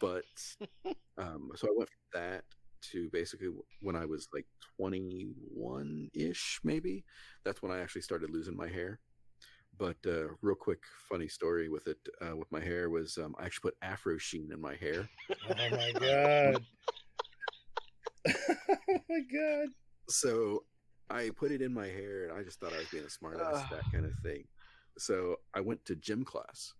But so I went from that to basically when I was like 21-ish, maybe. That's when I actually started losing my hair. But real quick, funny story with it, with my hair was I actually put Afro Sheen in my hair. Oh my God. Oh my God. So I put it in my hair and I just thought I was being a smart ass, that kind of thing. So I went to gym class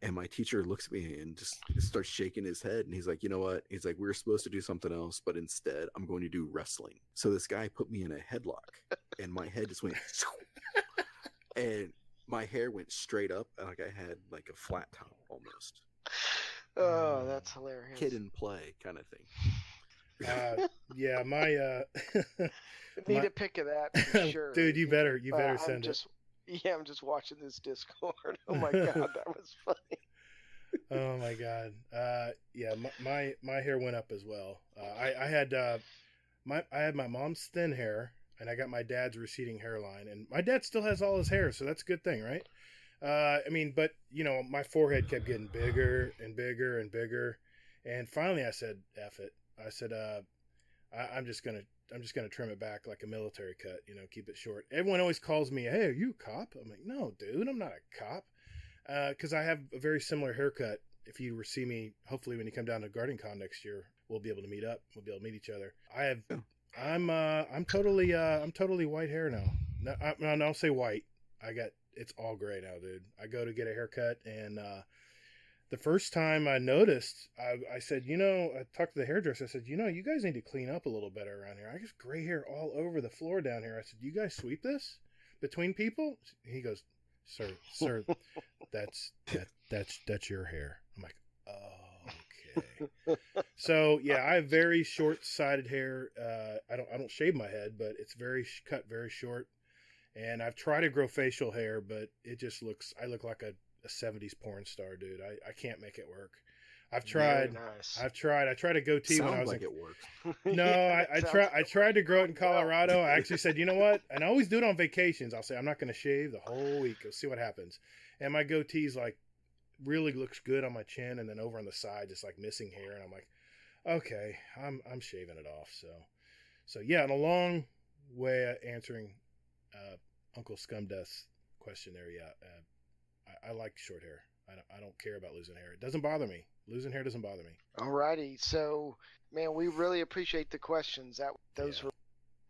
and my teacher looks at me and just starts shaking his head. And he's like, you know what? He's like, we were supposed to do something else, but instead I'm going to do wrestling. So this guy put me in a headlock and my head just went and my hair went straight up. And like I had like a flat top almost. Oh, that's hilarious. Kid in play kind of thing. Yeah, my need a pic of that for sure. Dude, you better send it. Yeah, I'm just watching this Discord. Oh my God, that was funny. Oh my God. Yeah, my hair went up as well. I had my mom's thin hair, and I got my dad's receding hairline, and my dad still has all his hair, so that's a good thing, right? I mean, but my forehead kept getting bigger and bigger and bigger, and finally I said, "F it." I said, I'm just gonna trim it back like a military cut, keep it short. Everyone always calls me, "Hey, are you a cop?" I'm like, "No, dude, I'm not a cop," because I have a very similar haircut. If you see me, hopefully when you come down to GuardianCon next year, we'll be able to meet up. We'll be able to meet each other. I'm totally white hair now. No, I'll say white. It's all gray now, dude. I go to get a haircut, and the first time I noticed, I said, I talked to the hairdresser. I said, you guys need to clean up a little better around here. I get gray hair all over the floor down here. I said, you guys sweep this between people? He goes, sir, that's your hair. I'm like, oh, okay. So yeah, I have very short-sided hair. I don't shave my head, but it's cut very short. And I've tried to grow facial hair, but I look like a 70s porn star, dude. I can't make it work. I've tried. Very nice. I tried a goatee Sounds when I was like it works. No, Yeah, I tried to grow it in Colorado. I actually said, you know what? And I always do it on vacations. I'll say I'm not going to shave the whole week. We'll see what happens. And my goatee's like really looks good on my chin, and then over on the side, just like missing hair. And I'm like, okay, I'm shaving it off. So yeah, in a long way of answering Uncle Scumdeath's question there. Yeah, I like short hair. I don't care about losing hair. It doesn't bother me. Losing hair doesn't bother me. Alrighty, so man, we really appreciate the questions. Those were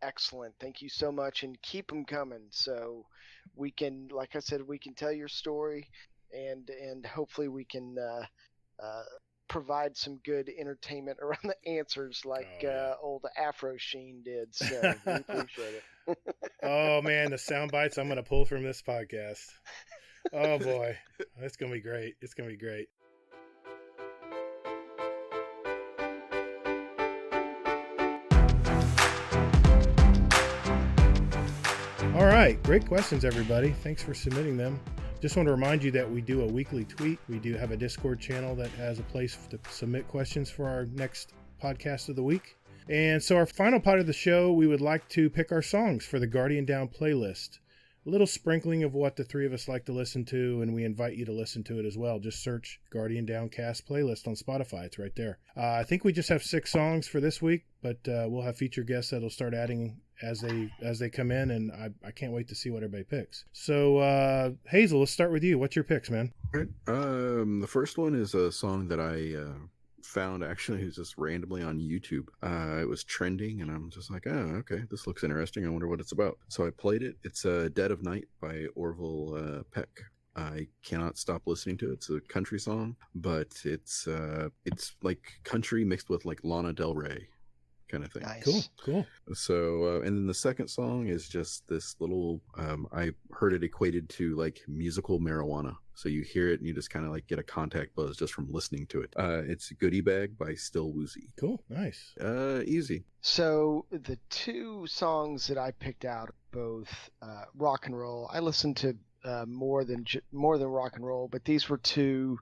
excellent. Thank you so much, and keep them coming. So we can, like I said, we can tell your story, and hopefully we can provide some good entertainment around the answers, like old Afro Sheen did. So we appreciate it. Oh man, the sound bites I'm going to pull from this podcast. Oh boy, that's going to be great. It's going to be great. All right, great questions, everybody. Thanks for submitting them. Just want to remind you that we do a weekly tweet. We do have a Discord channel that has a place to submit questions for our next podcast of the week. And so our final part of the show, we would like to pick our songs for the Guardian Down playlist. A little sprinkling of what the three of us like to listen to, and we invite you to listen to it as well. Just search Guardian Downcast playlist on Spotify. It's right there. I think we just have 6 songs for this week, but we'll have featured guests that'll start adding as they come in, and I can't wait to see what everybody picks. So Hazel, let's start with you. What's your picks, man? All right. The first one is a song that I found actually just randomly on YouTube. It was trending, and I'm just like, oh, okay, this looks interesting. I wonder what it's about. So I played it. It's Dead of Night by Orville Peck. I cannot stop listening to it. It's a country song, but it's like country mixed with like Lana Del Rey kind of thing. Nice. Cool. So, and then the second song is just this little, I heard it equated to like musical marijuana. So you hear it and you just kind of like get a contact buzz just from listening to it. It's Goodie Bag by Still Woozy. Cool. Nice. Easy. So the 2 songs that I picked out are both rock and roll. I listen to more than rock and roll, but these were 2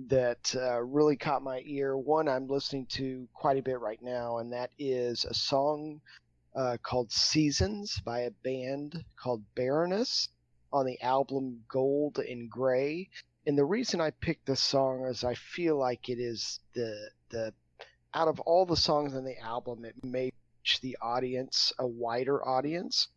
that really caught my ear. One I'm listening to quite a bit right now, and that is a song called Seasons by a band called Baroness on the album Gold and Gray. And the reason I picked this song is I feel like it is the out of all the songs on the album, it may reach the audience, a wider audience.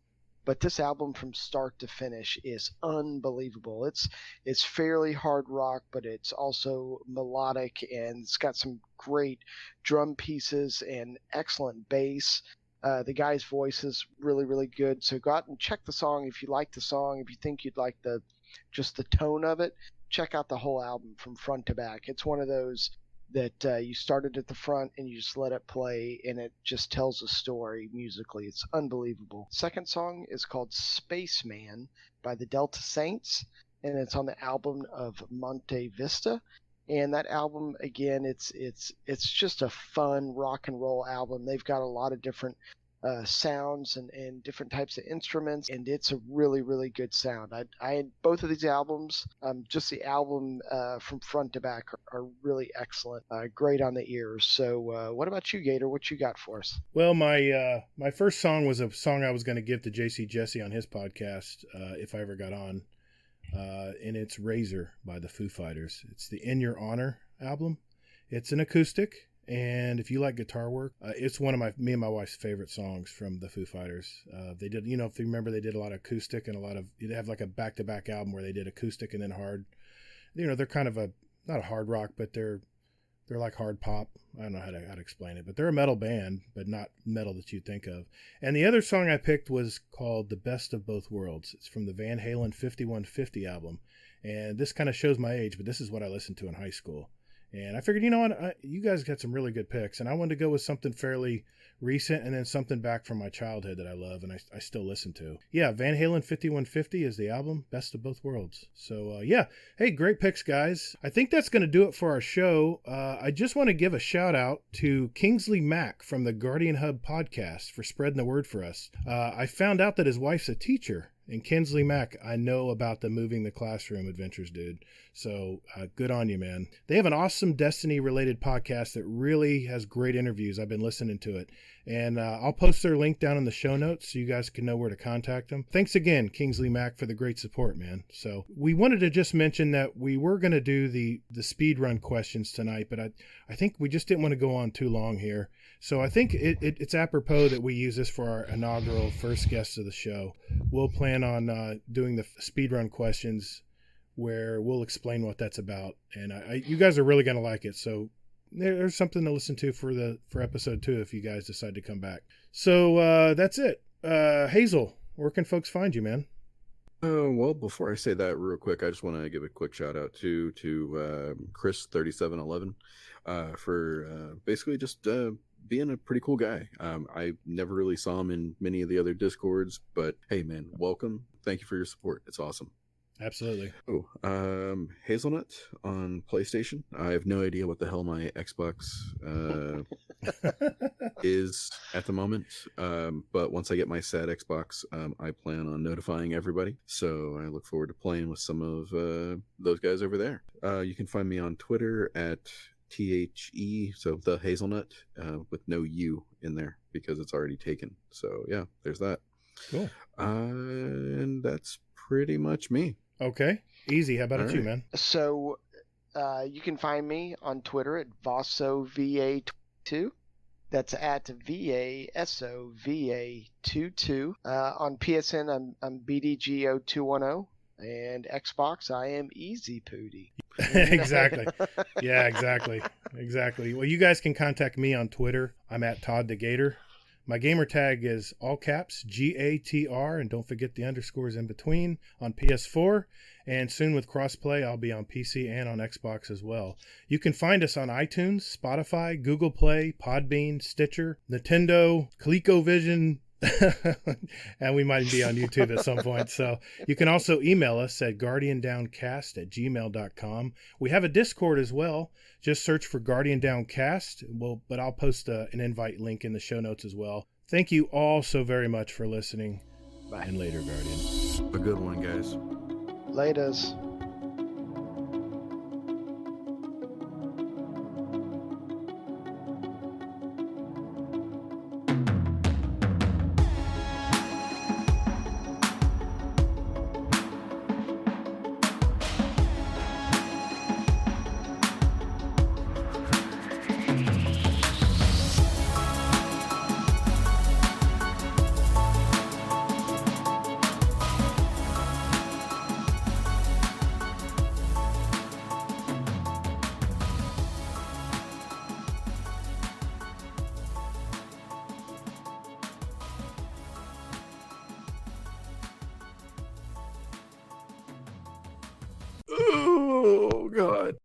But this album from start to finish is unbelievable. It's fairly hard rock, but it's also melodic, and it's got some great drum pieces and excellent bass. The guy's voice is really, really good. So go out and check the song if you like the song. If you think you'd like just the tone of it, check out the whole album from front to back. It's one of those that you started at the front and you just let it play, and it just tells a story musically. It's unbelievable. Second song is called Spaceman by the Delta Saints, and it's on the album of Monte Vista. And that album, again, it's just a fun rock and roll album. They've got a lot of different sounds and different types of instruments, and it's a really, really good sound. I had both of these albums, just the album from front to back are really excellent, great on the ears. So what about you, Gator? What you got for us? Well, my first song was a song I was going to give to JC Jesse on his podcast if I ever got on, and it's Razor by the Foo Fighters. It's the In Your Honor album. It's an acoustic, And if you like guitar work, it's one of me and my wife's favorite songs from the Foo Fighters. They did, if you remember, they did a lot of acoustic and they have like a back-to-back album where they did acoustic and then hard. They're kind of not a hard rock, but they're like hard pop. I don't know how to explain it, but they're a metal band, but not metal that you'd think of. And the other song I picked was called The Best of Both Worlds. It's from the Van Halen 5150 album. And this kind of shows my age, but this is what I listened to in high school. And I figured, you guys got some really good picks, and I wanted to go with something fairly recent and then something back from my childhood that I love and I still listen to. Yeah, Van Halen 5150 is the album, Best of Both Worlds. So, yeah. Hey, great picks, guys. I think that's going to do it for our show. I just want to give a shout out to Kingsley Mack from the Guardian Hub podcast for spreading the word for us. I found out that his wife's a teacher. And Kingsley Mack, I know about the Moving the Classroom adventures, dude. So good on you, man. They have an awesome Destiny-related podcast that really has great interviews. I've been listening to it. And I'll post their link down in the show notes so you guys can know where to contact them. Thanks again, Kingsley Mack, for the great support, man. So we wanted to just mention that we were going to do the speed run questions tonight, but I think we just didn't want to go on too long here. So I think it's apropos that we use this for our inaugural first guest of the show. We'll plan on doing the speedrun questions where we'll explain what that's about. And you guys are really going to like it. So there's something to listen to for episode 2 if you guys decide to come back. So that's it. Hazel, where can folks find you, man? Well, before I say that real quick, I just want to give a quick shout out to Chris3711 for basically just being a pretty cool guy. I never really saw him in many of the other Discords, but hey, man, welcome. Thank you for your support. It's awesome. Absolutely. Oh, Hazelnut on PlayStation. I have no idea what the hell my Xbox is at the moment. But once I get my sad Xbox, I plan on notifying everybody. So I look forward to playing with some of those guys over there. You can find me on Twitter at THE, so the Hazelnut, with no U in there because it's already taken. So yeah, there's that. Cool. And that's pretty much me. Okay, easy. How about you, man? So you can find me on Twitter at VasoVA22. That's at VASOVA22. On PSN, I'm BDGO210. And Xbox, I am Easy Pooty. Exactly. Yeah, exactly. Well, you guys can contact me on Twitter. I'm at Todd the Gator. My gamer tag is all caps GATR, and don't forget the underscores in between on PS4. And soon with crossplay, I'll be on PC and on Xbox as well. You can find us on iTunes, Spotify, Google Play, Podbean, Stitcher, Nintendo, ColecoVision, and we might be on YouTube at some point. So you can also email us at guardiandowncast@gmail.com. We have a Discord as well. Just search for Guardian Downcast. But I'll post an invite link in the show notes as well. Thank you all so very much for listening. Bye. And later, Guardian. A good one, guys. Laters. Oh, God.